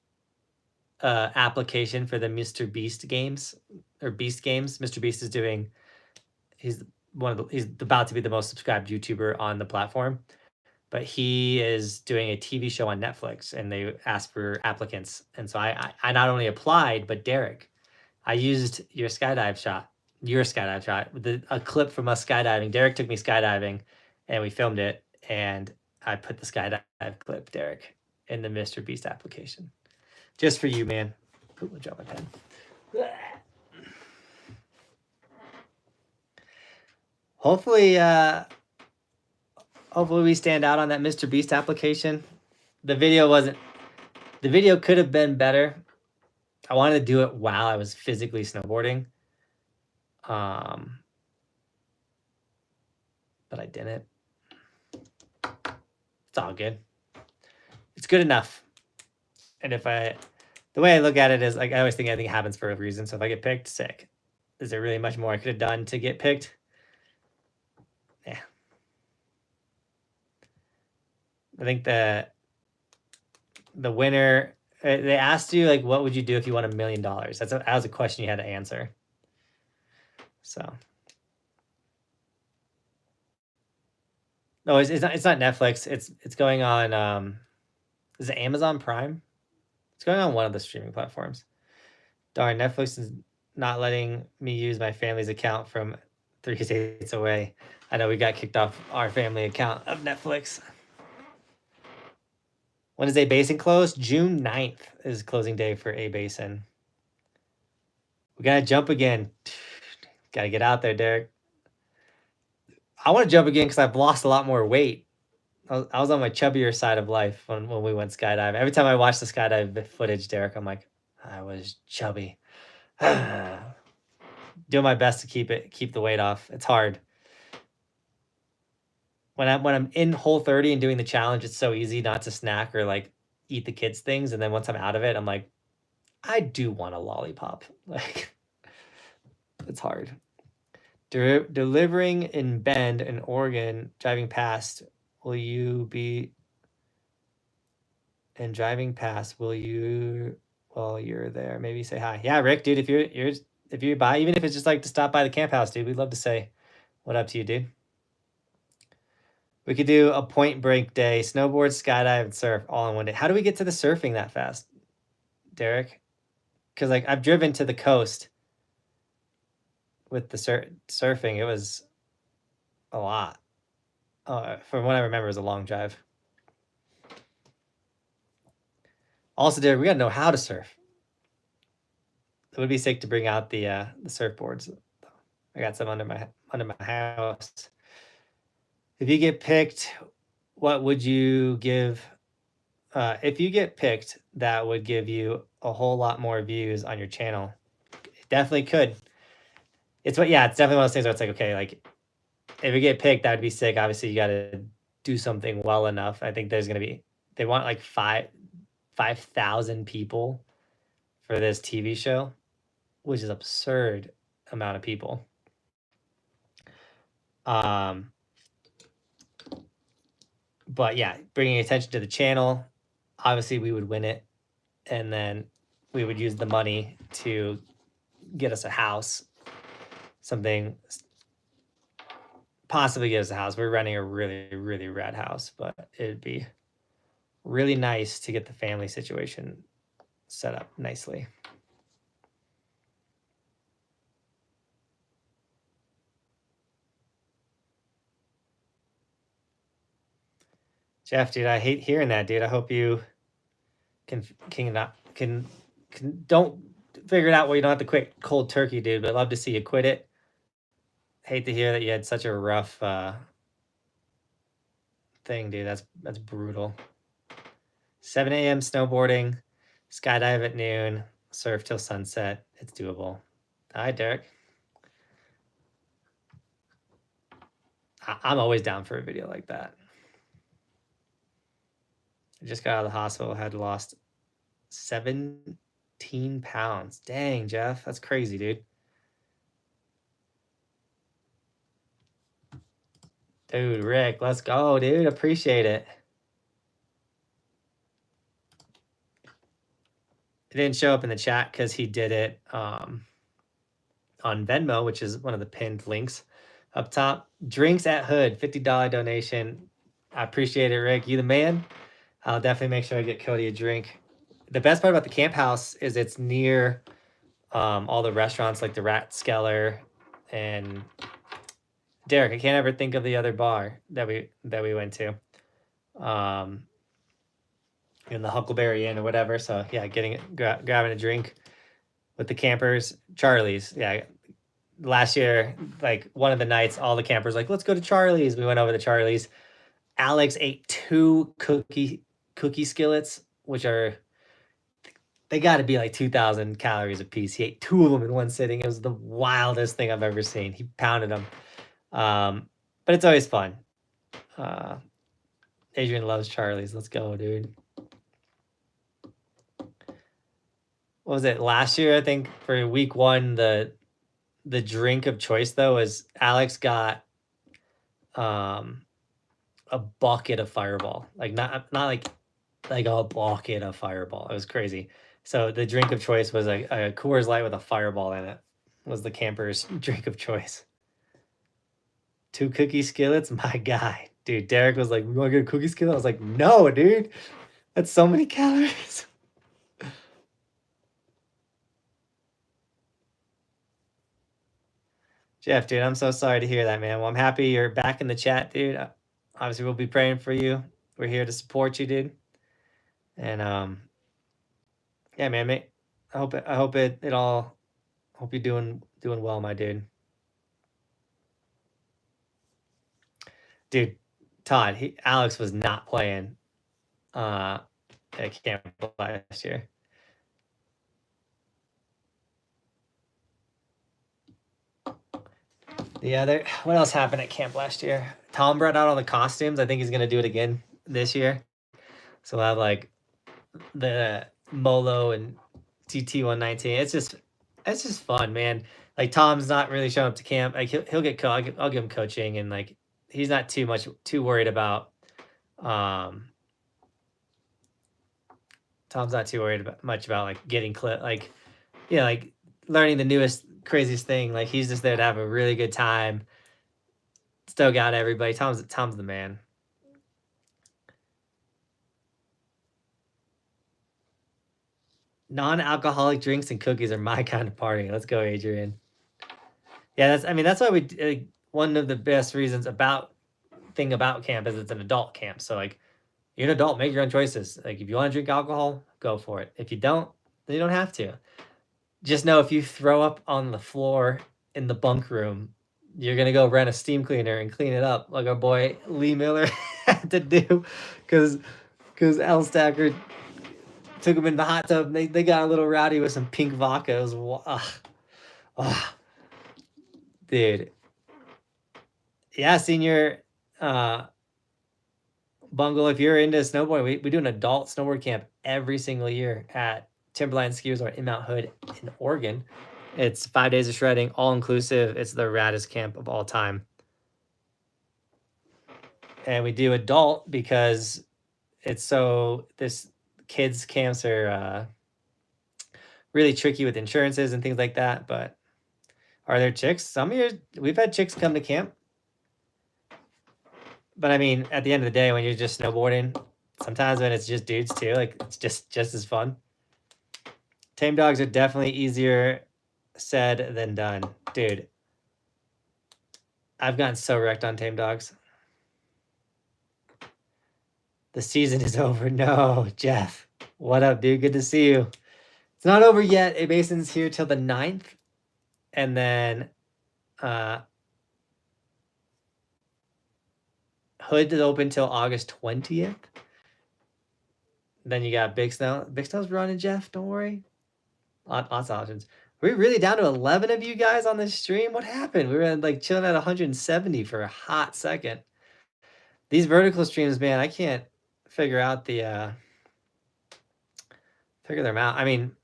application for the Mr. Beast games or Beast games. Mr. Beast is doing. He's about to be the most subscribed YouTuber on the platform, but he is doing a TV show on Netflix, and they asked for applicants. And so I not only applied, but Derek, I used your skydive shot with a clip from us skydiving. Derek took me skydiving, and we filmed it, and I put the skydive clip, Derek, in the Mr. Beast application. Just for you, man. Ooh, I'll drop my pen. Hopefully we stand out on that Mr. Beast application. The video could have been better. I wanted to do it while I was physically snowboarding. But I didn't. It's all good. It's good enough. And the way I look at it is, like, I always think everything happens for a reason. So if I get picked, sick. Is there really much more I could have done to get picked? Yeah. I think the winner, they asked you, like, what would you do if you won $1 million? That was a question you had to answer. So. No, it's not Netflix. It's going on, is it Amazon Prime? It's going on one of the streaming platforms. Darn, Netflix is not letting me use my family's account from 3 states away. I know we got kicked off our family account of Netflix. When is A Basin closed? June 9th is closing day for A Basin. We gotta jump again. Gotta get out there, Derek. I want to jump again because I've lost a lot more weight. I was on my chubbier side of life when we went skydiving. Every time I watch the skydive footage, Derek, I'm like, I was chubby. Doing my best to keep the weight off. It's hard. When I'm in Whole30 and doing the challenge, it's so easy not to snack or like eat the kids' things. And then once I'm out of it, I'm like, I do want a lollipop. Like, it's hard. Delivering in Bend in Oregon, driving past, will you be? And driving past, will you? While you're there, maybe say hi. Yeah, Rick, dude. If you're by, even if it's just like to stop by the camp house, dude, we'd love to say what up to you, dude. We could do a Point Break day, snowboard, skydive, and surf all in one day. How do we get to the surfing that fast, Derek? Because like I've driven to the coast with the surfing. It was a lot. From what I remember, it was a long drive. Also, Derek, we gotta know how to surf. It would be sick to bring out the surfboards. I got some under my house. If you get picked, what would you give? If you get picked, that would give you a whole lot more views on your channel. It definitely could. It's definitely one of those things where it's like, okay, like if you get picked, that would be sick. Obviously, you got to do something well enough. I think there's gonna be, they want like 5,000 people for this TV show, which is absurd amount of people. But yeah, bringing attention to the channel. obviously we would win it, and then we would use the money to get us a house, something, possibly get us a house. We're renting a really, really rad house, but it'd be really nice to get the family situation set up nicely. Jeff, dude, I hate hearing that, dude. I hope you can don't figure it out where you don't have to quit cold turkey, dude. But I'd love to see you quit it. Hate to hear that you had such a rough thing, dude. That's brutal. 7 a.m. snowboarding, skydive at noon, surf till sunset. It's doable. Hi, Derek. I'm always down for a video like that. I just got out of the hospital, had lost 17 pounds. Dang, Jeff, that's crazy, dude. Dude, Rick, let's go, dude. Appreciate it. It didn't show up in the chat because he did it on Venmo, which is one of the pinned links up top. Drinks at Hood, $50 donation. I appreciate it, Rick. You the man. I'll definitely make sure I get Cody a drink. The best part about the camp house is it's near all the restaurants like the Ratskeller and Derek. I can't ever think of the other bar that we went to. In the Huckleberry Inn or whatever. So yeah, grabbing a drink with the campers. Charlie's. Yeah. Last year, like one of the nights, all the campers like, let's go to Charlie's. We went over to Charlie's. Alex ate 2 cookie skillets, which are, they got to be like 2,000 calories a piece. He ate 2 of them in one sitting. It was the wildest thing I've ever seen. He pounded them. But it's always fun. Adrian loves Charlie's. Let's go, dude. What was it last year? I think for week 1, the drink of choice though was Alex got a bucket of Fireball, like not like a bucket of Fireball. It was crazy. So the drink of choice was a Coors Light with a Fireball in it. Was the campers' drink of choice. 2 cookie skillets, my guy, dude. Derek was like, "We want to get a cookie skillet?" I was like, "No, dude, that's so many calories." Jeff, dude, I'm so sorry to hear that, man. Well, I'm happy you're back in the chat, dude. Obviously, we'll be praying for you. We're here to support you, dude. And yeah, man, mate. I hope it all. Hope you're doing well, my dude. Dude, Todd, Alex was not playing at camp last year. What else happened at camp last year? Tom brought out all the costumes. I think he's gonna do it again this year. So we'll have like the Molo and TT119. It's just fun, man. Like Tom's not really showing up to camp. Like he'll get I'll give him coaching, and like he's not too worried about Tom's not too worried much about like getting like like learning the newest craziest thing. Like he's just there to have a really good time. Still got everybody. Tom's the man. Non-alcoholic drinks and cookies are my kind of party. Let's go, Adrian. Yeah, that's why we one of the best reasons about camp is it's an adult camp. So like you're an adult, make your own choices. Like if you want to drink alcohol, go for it. If you don't, then you don't have to. Just know if you throw up on the floor in the bunk room, you're gonna go rent a steam cleaner and clean it up, like our boy Lee Miller had to do, because L Stacker took him in the hot tub. They got a little rowdy with some pink vodka. It was dude. Yeah, senior Bungle, if you're into snowboarding, we do an adult snowboard camp every single year at Timberline Ski Resort in Mount Hood in Oregon. It's 5 days of shredding, all inclusive. It's the raddest camp of all time. And we do adult because it's so kids camps are really tricky with insurances and things like that. But are there chicks? Some years we've had chicks come to camp. But I mean, at the end of the day, when you're just snowboarding, sometimes when it's just dudes too, like it's just as fun. Tame dogs are definitely easier said than done, dude. I've gotten so wrecked on tame dogs. The season is over. No, Jeff. What up, dude? Good to see you. It's not over yet. A Basin's here till the 9th. And then Hood is open till August 20th. Then you got Big Snow. Big Snow's running, Jeff. Don't worry. Lots of options. We're really down to 11 of you guys on this stream. What happened? We were like chilling at 170 for a hot second. These vertical streams, man, I can't figure out the figure them out. I mean,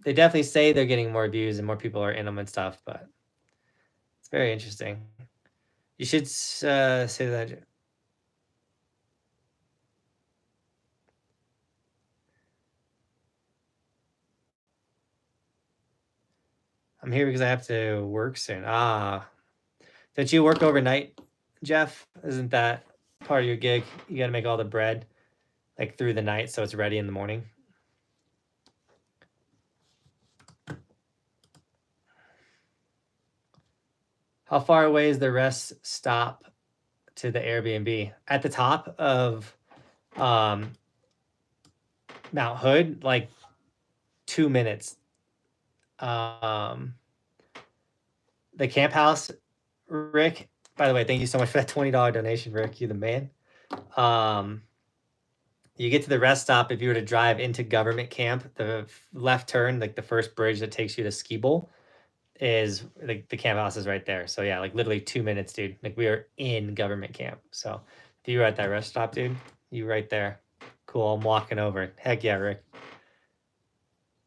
they definitely say they're getting more views and more people are in them and stuff, but it's very interesting. You should say that. I'm here because I have to work soon. Ah, don't you work overnight, Jeff? Isn't that part of your gig? You got to make all the bread like through the night so it's ready in the morning. How far away is the rest stop to the Airbnb? At the top of Mount Hood, like 2 minutes. The camp house, Rick, by the way, thank you so much for that $20 donation, Rick. You're the man. You get to the rest stop if you were to drive into government camp, the left turn, like the first bridge that takes you to Ski Bowl, is like the camp house is right there. So yeah, like literally 2 minutes, dude. Like we are in government camp. So if you were at that rest stop, dude, you right there. Cool. I'm walking over. Heck yeah, Rick.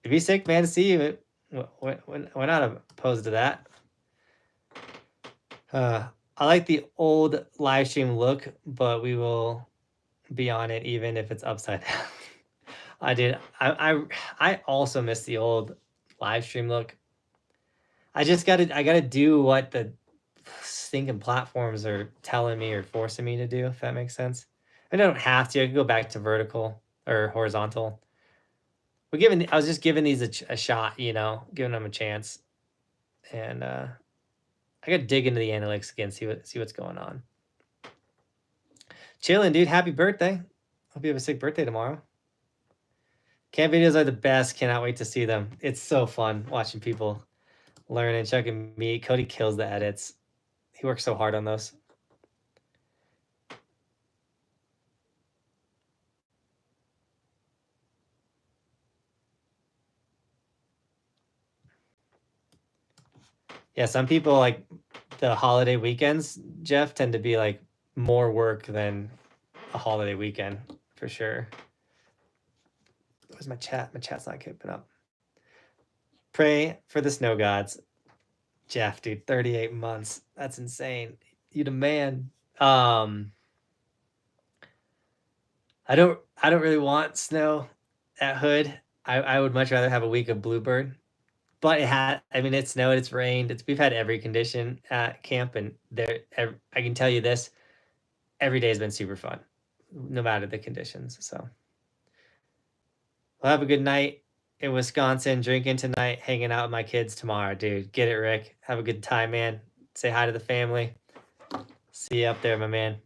It'd be sick, man, to see you. We're not opposed to that. I like the old live stream look, but we will be on it even if it's upside down. I did. I also miss the old live stream look. I gotta do what the stinking platforms are telling me or forcing me to do, if that makes sense. I don't have to. I can go back to vertical or horizontal. I was just giving these a shot, you know, giving them a chance. And I gotta dig into the analytics again, see what's going on. Chilling, dude. Happy birthday. Hope you have a sick birthday tomorrow. Camp videos are the best. Cannot wait to see them. It's so fun watching people learn and checking me. Cody kills the edits. He works so hard on those. Yeah, some people like the holiday weekends, Jeff, tend to be like more work than a holiday weekend for sure. Where's my chat? My chat's not keeping up. Pray for the snow gods. Jeff, dude, 38 months. That's insane. You the man. I don't really want snow at Hood. I would much rather have a week of Bluebird. But it snowed, it's rained. We've had every condition at camp, and I can tell you this, every day has been super fun, no matter the conditions. So we'll have a good night in Wisconsin, drinking tonight, hanging out with my kids tomorrow, dude. Get it, Rick. Have a good time, man. Say hi to the family. See you up there, my man.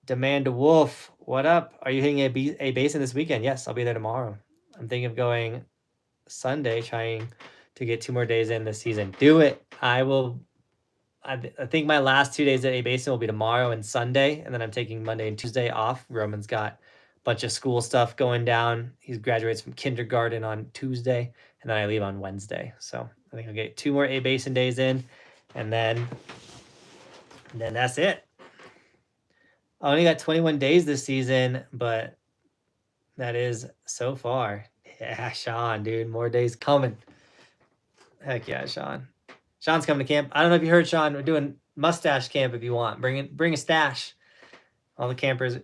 Demand Wolf, what up? Are you hitting a Basin this weekend? Yes, I'll be there tomorrow. I'm thinking of going Sunday, trying to get 2 more days in this season. Do it. I will. I think my last 2 days at A Basin will be tomorrow and Sunday, and then I'm taking Monday and Tuesday off. Roman's got a bunch of school stuff going down. He graduates from kindergarten on Tuesday, and then I leave on Wednesday. So I think I'll get 2 more A Basin days in, and then that's it. I only got 21 days this season, but that is so far. Yeah, Sean, dude, more days coming. Heck yeah, Sean. Sean's coming to camp. I don't know if you heard, Sean. We're doing mustache camp if you want. Bring a stash. All the campers,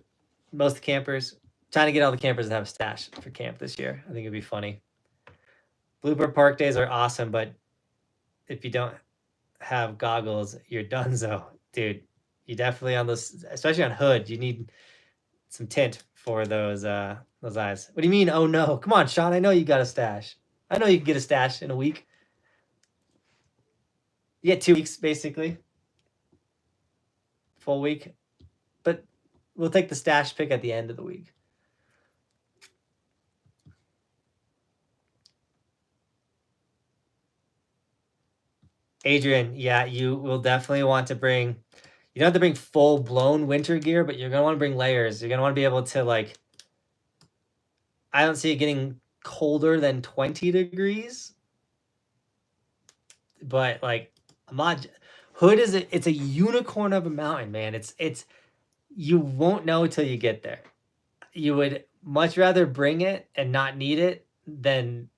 most campers. Trying to get all the campers to have a stash for camp this year. I think it'd be funny. Bluebird Park days are awesome, but if you don't have goggles, you're donezo, dude. You definitely on those, especially on hood, you need some tint for those eyes. What do you mean? Oh no! Come on, Sean. I know you got a stash. I know you can get a stash in a week. You get 2 weeks basically, full week, but we'll take the stash pick at the end of the week. Adrian, yeah, you will definitely want to bring, you don't have to bring full blown winter gear, but you're going to want to bring layers. You're going to want to be able to, like, I don't see it getting colder than 20 degrees, but like, hood is it's a unicorn of a mountain, man. It's, you won't know till you get there. You would much rather bring it and not need it than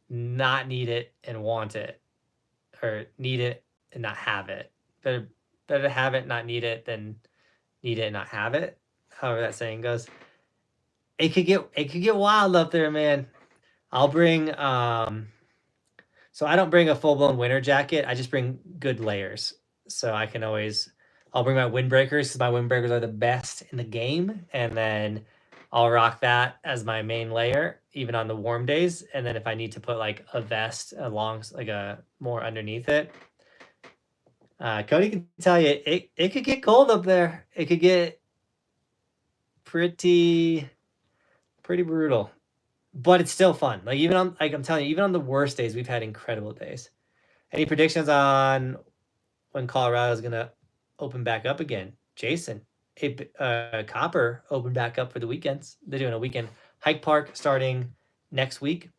not need it and want it, or need it and not have it. Better to have it, not need it, than need it and not have it. However that saying goes. It could get wild up there, man. I'll bring so I don't bring a full blown winter jacket. I just bring good layers. So I can always, I'll bring my windbreakers because my windbreakers are the best in the game, and then I'll rock that as my main layer, even on the warm days. And then if I need to put like a vest along, like a more underneath it, Cody can tell you it could get cold up there. It could get pretty brutal, but it's still fun. Like even on, like I'm telling you, even on the worst days, we've had incredible days. Any predictions on when Colorado is gonna open back up again? Jason, Copper opened back up for the weekends. They're doing a weekend hike park starting next week,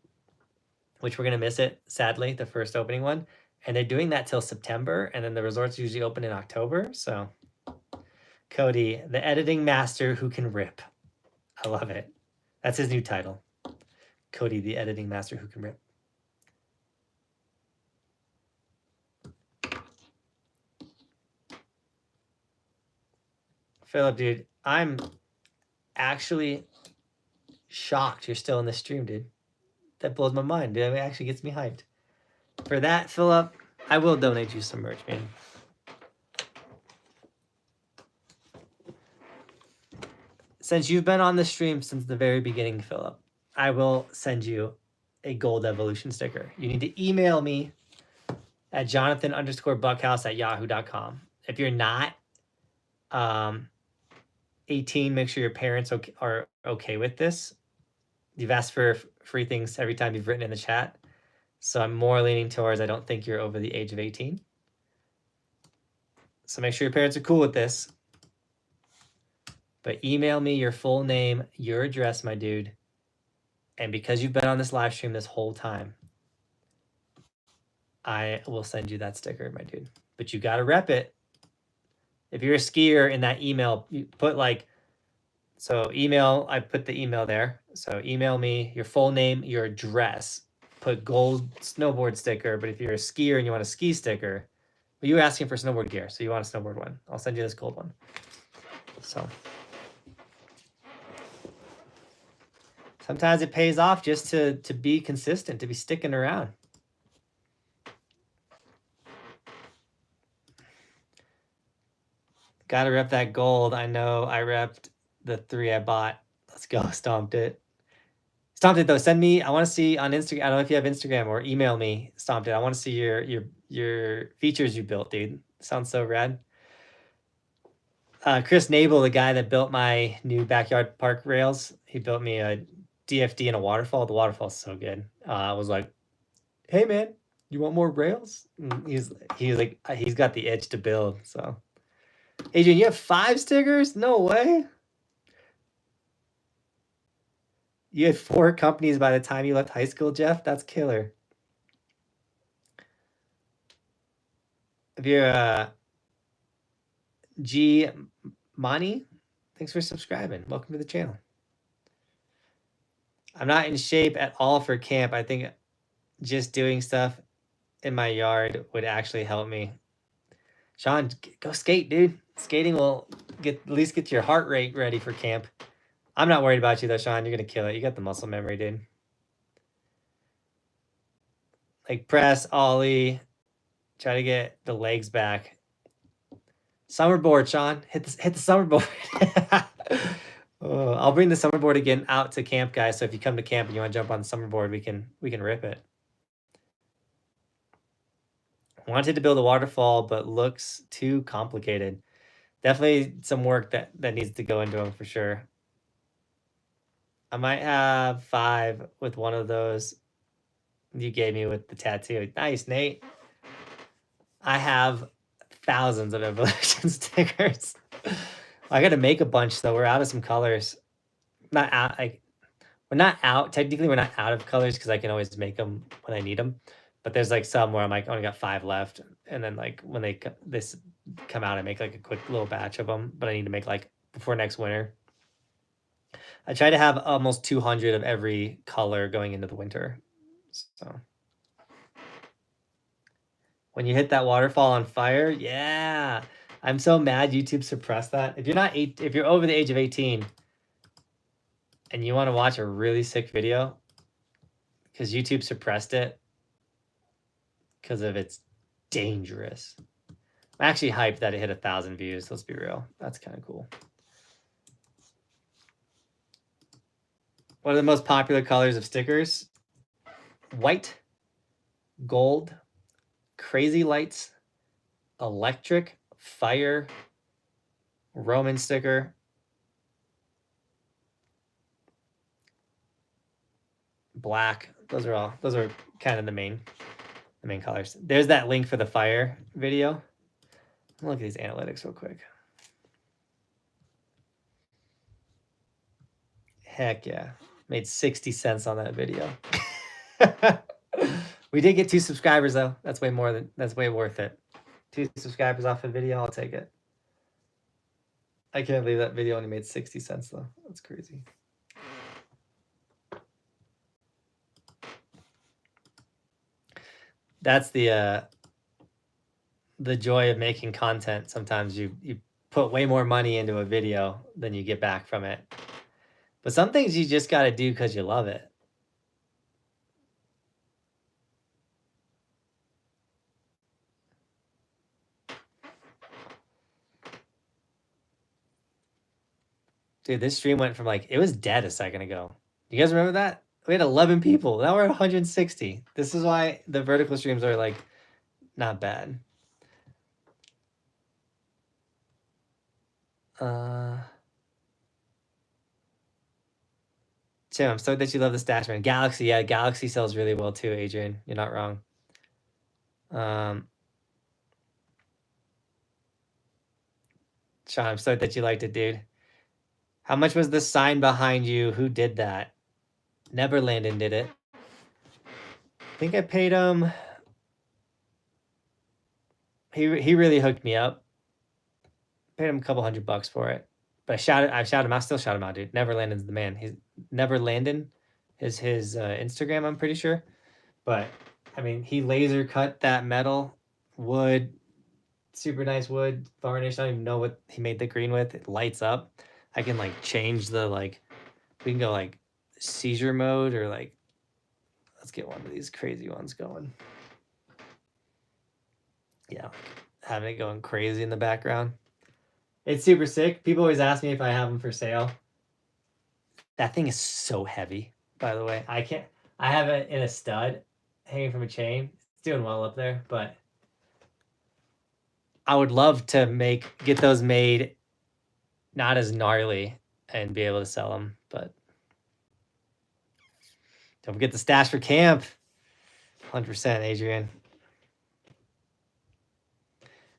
which we're gonna miss it, sadly, the first opening one. And they're doing that till September, and then the resorts usually open in October. So, Cody, the editing master who can rip. I love it. That's his new title. Cody, the editing master who can rip. Philip, dude, I'm actually shocked you're still in the stream, dude. That blows my mind, dude. It actually gets me hyped. For that, Philip, I will donate you some merch, man. Since you've been on the stream since the very beginning, Philip, I will send you a gold evolution sticker. You need to email me at Johnathan_Buckhouse@yahoo.com. If you're not 18, make sure your parents are okay with this. You've asked for free things every time you've written in the chat. So I'm more leaning towards I don't think you're over the age of 18. So make sure your parents are cool with this. But email me your full name, your address, my dude. And because you've been on this live stream this whole time, I will send you that sticker, my dude. But you got to rep it. If you're a skier in that email, you put like, so email, I put the email there. So email me your full name, your address. Put gold snowboard sticker. But if you're a skier and you want a ski sticker, well, you were asking for snowboard gear, so you want a snowboard one. I'll send you this gold one. So sometimes it pays off just to be consistent, to be sticking around. Gotta rep that gold. I know I repped the 3 I bought. Let's go. Stomped it. Stomped it though. Send me, I want to see on Instagram. I don't know if you have Instagram, or email me. Stomped it. I want to see your features you built, dude. Sounds so rad. Chris Nabel, the guy that built my new backyard park rails, he built me a DFD and a waterfall. The waterfall's so good. I was like, hey man, you want more rails? And he's like, he's got the itch to build. So Adrian, you have 5 stickers? No way. You had 4 companies by the time you left high school, Jeff? That's killer. If you're G Mani, thanks for subscribing. Welcome to the channel. I'm not in shape at all for camp. I think just doing stuff in my yard would actually help me. Sean, go skate, dude. Skating will at least get your heart rate ready for camp. I'm not worried about you though, Sean. You're gonna kill it. You got the muscle memory, dude. Like press, ollie, try to get the legs back. Summerboard, Sean. Hit the summerboard. Oh, I'll bring the summerboard again out to camp, guys. So if you come to camp and you want to jump on the summerboard, we can rip it. Wanted to build a waterfall, but looks too complicated. Definitely some work that needs to go into them for sure. I might have 5 with one of those you gave me with the tattoo. Nice, Nate. I have thousands of Evolution stickers. I got to make a bunch though. We're out of some colors. Not out. We're not out. Technically, we're not out of colors because I can always make them when I need them. But there's like some where I'm like only got 5 left, and then like when they come out, I make like a quick little batch of them. But I need to make like before next winter. I try to have almost 200 of every color going into the winter. So when you hit that waterfall on fire, yeah. I'm so mad YouTube suppressed that. If you're over the age of 18 and you want to watch a really sick video, because YouTube suppressed it because of it's dangerous. I'm actually hyped that it hit 1,000 views. Let's be real. That's kind of cool. What are the most popular colors of stickers? White, gold, crazy lights, electric, fire, Roman sticker, black. Those are kind of the main colors. There's that link for the fire video. Look at these analytics real quick. Heck yeah. Made 60 cents on that video. We did get 2 subscribers though. That's way worth it. 2 subscribers off a video, I'll take it. I can't believe that video only made 60 cents though. That's crazy. That's the joy of making content. Sometimes you put way more money into a video than you get back from it. But some things you just got to do because you love it. Dude, this stream went from like, it was dead a second ago. You guys remember that? We had 11 people. Now we're at 160. This is why the vertical streams are like not bad. Tim, I'm stoked that you love the stash, man. Galaxy, yeah, Galaxy sells really well too, Adrian. You're not wrong. Sean, I'm stoked that you liked it, dude. How much was the sign behind you? Who did that? Neverlandon did it. I think I paid him. He really hooked me up. Paid him a couple $100 for it. But I still shout him out, dude. Neverlandon's the man. He's Neverlandon is his Instagram, I'm pretty sure. But I mean, he laser cut that metal wood, super nice wood, varnish. I don't even know what he made the green with. It lights up. I can like change the we can go like seizure mode or like, let's get one of these crazy ones going. Yeah, having it going crazy in the background. It's super sick. People always ask me if I have them for sale. That thing is so heavy, by the way. I have it in a stud hanging from a chain. It's doing well up there, but I would love to get those made not as gnarly and be able to sell them, but don't forget the stash for camp. 100%, Adrian.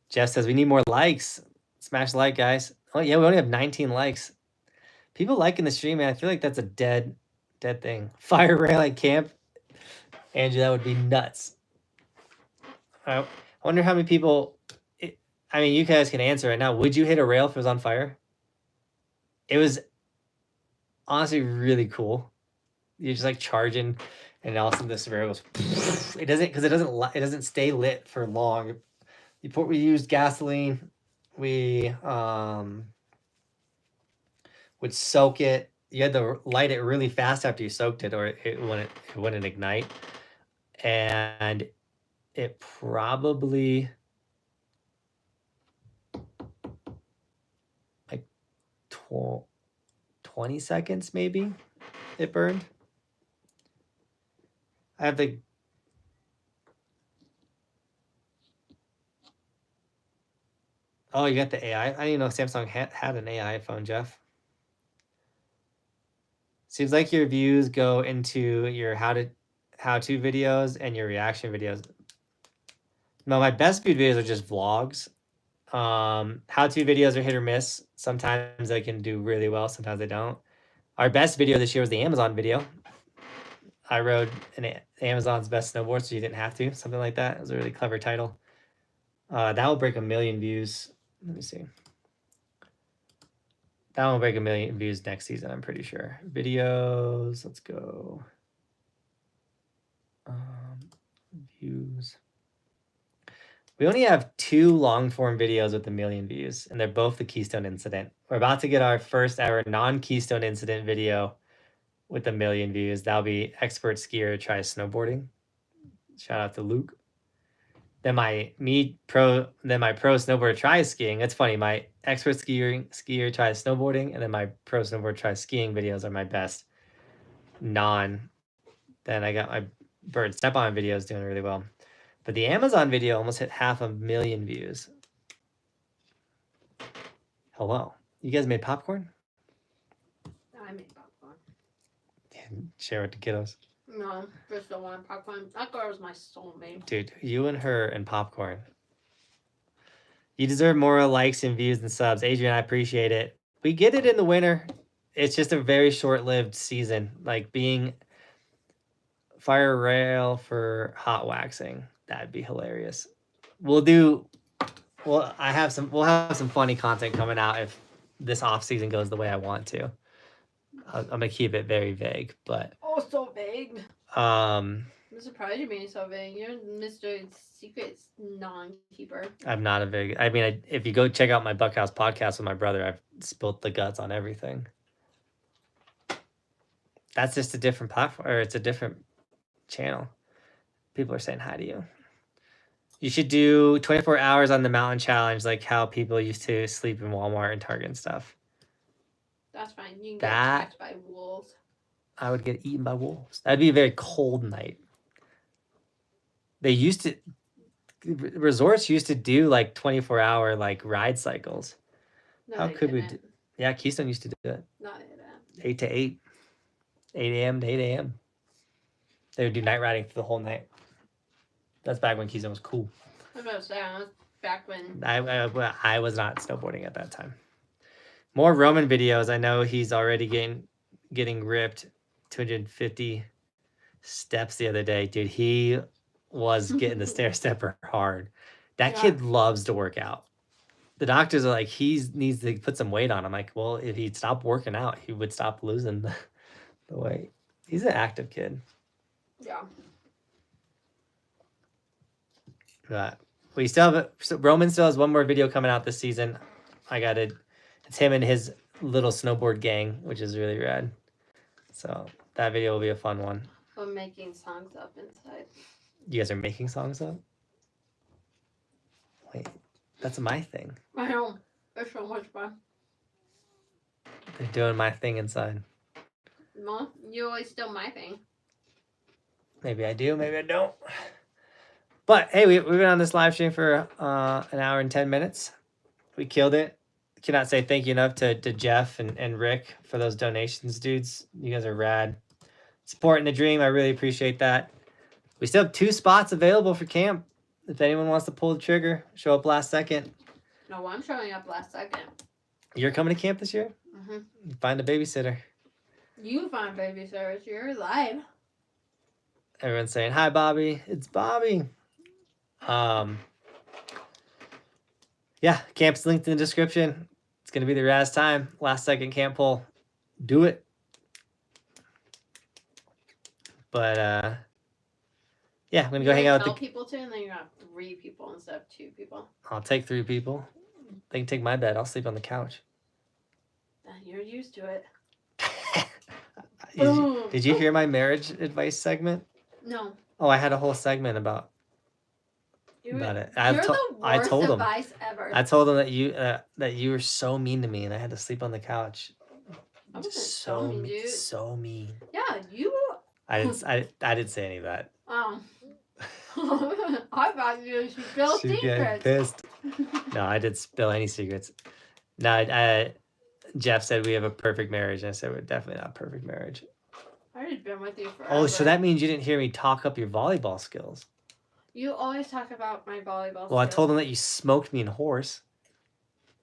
Jeff says we need more likes. Smash the like, guys. Oh yeah, we only have 19 likes. People liking the stream, man. I feel like that's a dead thing. Fire rail at camp. Andrew, that would be nuts. I wonder how many people... I mean, you guys can answer right now. Would you hit a rail if it was on fire? It was honestly really cool. You're just like charging, and all of a sudden this rail goes... It doesn't stay lit for long. We used gasoline. We would soak it. you had to light it really fast after you soaked it, or it wouldn't ignite. And it probably like 20 seconds maybe it burned. I have the Oh, you got the AI? I didn't even know Samsung had an AI phone, Jeff. Seems like your views go into your how-to videos and your reaction videos. No, my best viewed videos are just vlogs. How-to videos are hit or miss. Sometimes I can do really well, sometimes I don't. Our best video this year was the Amazon video. I rode Amazon's best snowboard, so you didn't have to. Something like that. It was a really clever title. That will break 1 million views. Let me see. That will break 1 million views next season, I'm pretty sure. Videos, let's go. Views. We only have 2 long-form videos with 1 million views, and they're both the Keystone incident. We're about to get our first ever non-Keystone incident video with 1 million views. That'll be Expert Skier Tries Snowboarding. Shout out to Luke. Then my pro snowboarder tries skiing. That's funny. My expert skier tries snowboarding, and then my pro snowboarder tries skiing videos are my best. Then I got my bird step on videos doing really well. But the Amazon video almost hit 500,000 views. Hello. You guys made popcorn? I made popcorn. Share it to kiddos. No, just don't want popcorn. That girl was my soulmate. Dude, you and her and popcorn. You deserve more likes and views and subs. Adrian, I appreciate it. We get it in the winter. It's just a very short-lived season. Like being fire rail for hot waxing. That'd be hilarious. We'll have some funny content coming out if this off season goes the way I want to. I'm gonna keep it very vague, but so vague. I'm surprised you're being so vague. You're Mr. Secret's non-keeper. I'm not a big. I mean, if you go check out my Buckhouse podcast with my brother, I've spilled the guts on everything. That's just a different platform, or it's a different channel. People are saying hi to you. You should do 24 hours on the mountain challenge, like how people used to sleep in Walmart and Target and stuff. That's fine. You can get attacked by wolves. I would get eaten by wolves. That'd be a very cold night. Resorts used to do like 24-hour like ride cycles. No, How could we do? Yeah, Keystone used to do it. No, they didn't. 8 to 8. 8 a.m. to 8 a.m. They would do night riding for the whole night. That's back when Keystone was cool. I was about to say, back when... I was not snowboarding at that time. More Roman videos. I know he's already getting ripped 250 steps the other day. Dude, he was getting the stair stepper hard. That kid loves to work out. The doctors are like, he needs to put some weight on. I'm like, well, if he'd stop working out, he would stop losing the weight. He's an active kid. Yeah. But we still have Roman still has one more video coming out this season. It's him and his little snowboard gang, which is really rad. So that video will be a fun one. We're making songs up inside. You guys are making songs up? Wait, that's my thing. I know. It's so much fun. They're doing my thing inside. No, you always steal my thing. Maybe I do, maybe I don't. But hey, we've been on this live stream for an hour and 10 minutes. We killed it. Cannot say thank you enough to Jeff and Rick for those donations, dudes. You guys are rad. Supporting the dream. I really appreciate that. We still have 2 spots available for camp. If anyone wants to pull the trigger, show up last second. No, I'm showing up last second. You're coming to camp this year? Mm-hmm. Find a babysitter. You find babysitters. You're live. Everyone's saying, hi, Bobby. It's Bobby. Yeah, camp's linked in the description. It's going to be the Raz time. Last second camp pull. Do it. But, yeah, I'm going to go hang out with the people too, and then you have 3 people instead of 2 people. I'll take 3 people. They can take my bed. I'll sleep on the couch. You're used to it. Did you hear my marriage advice segment? No. Oh, I had a whole segment about it. You're the I worst told him. advice ever. I told him that you were so mean to me, and I had to sleep on the couch. I wasn't so mean, dude. So mean. Yeah, you. I didn't say any of that. I thought you should spill She's secrets. getting pissed. No, I didn't spill any secrets. No, Jeff said we have a perfect marriage, and I said we're definitely not a perfect marriage. I've just been with you forever. Oh, so that means you didn't hear me talk up your volleyball skills. You always talk about my volleyball skills. Well, I told him that you smoked me in horse.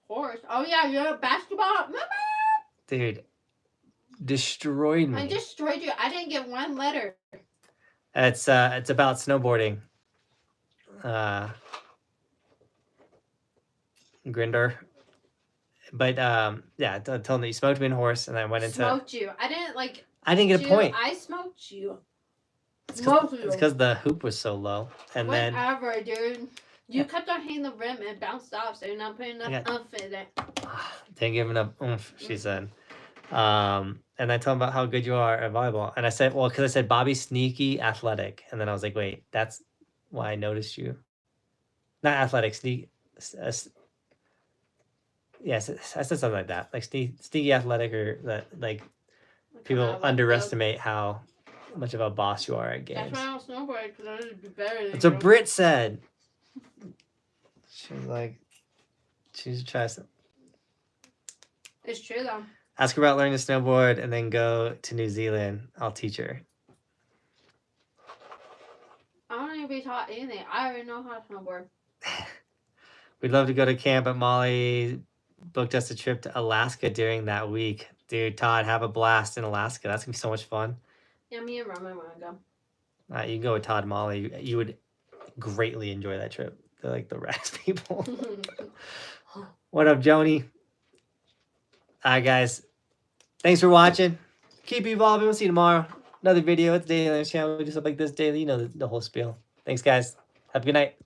Horse? Oh, yeah, you're a basketball. Dude, destroyed me. I destroyed you. I didn't get one letter. It's about snowboarding. Grinder. But yeah, I told him that you smoked me in horse, and I went into Smoked you. I didn't I didn't get a point. I smoked you. It's because the hoop was so low, and Whatever, dude. You kept on hitting the rim and bounced off, so you're not putting enough oomph in it. Didn't give enough oomph, she said. And I told him about how good you are at volleyball, and I said, well, because I said Bobby's sneaky, athletic, and then I was like, wait, that's why I noticed you. Not athletic, sneaky. Yes, I said something like that, like sneaky athletic, or that like people underestimate how much of a boss you are at games. That's why I don't snowboard, because I would be better than That's what Britt said. She was like, she should try some. It's true though. Ask her about learning to snowboard and then go to New Zealand. I'll teach her. I don't need to be taught anything. I already know how to snowboard. We'd love to go to camp, but Molly booked us a trip to Alaska during that week. Dude, Todd, have a blast in Alaska. That's going to be so much fun. Yeah, me and Roman want to go. You can go with Todd and Molly. You would greatly enjoy that trip. They're like the rest people. What up, Joni? All right, guys. Thanks for watching. Keep evolving. We'll see you tomorrow. Another video. It's daily on the channel. We do stuff like this daily. You know the whole spiel. Thanks, guys. Have a good night.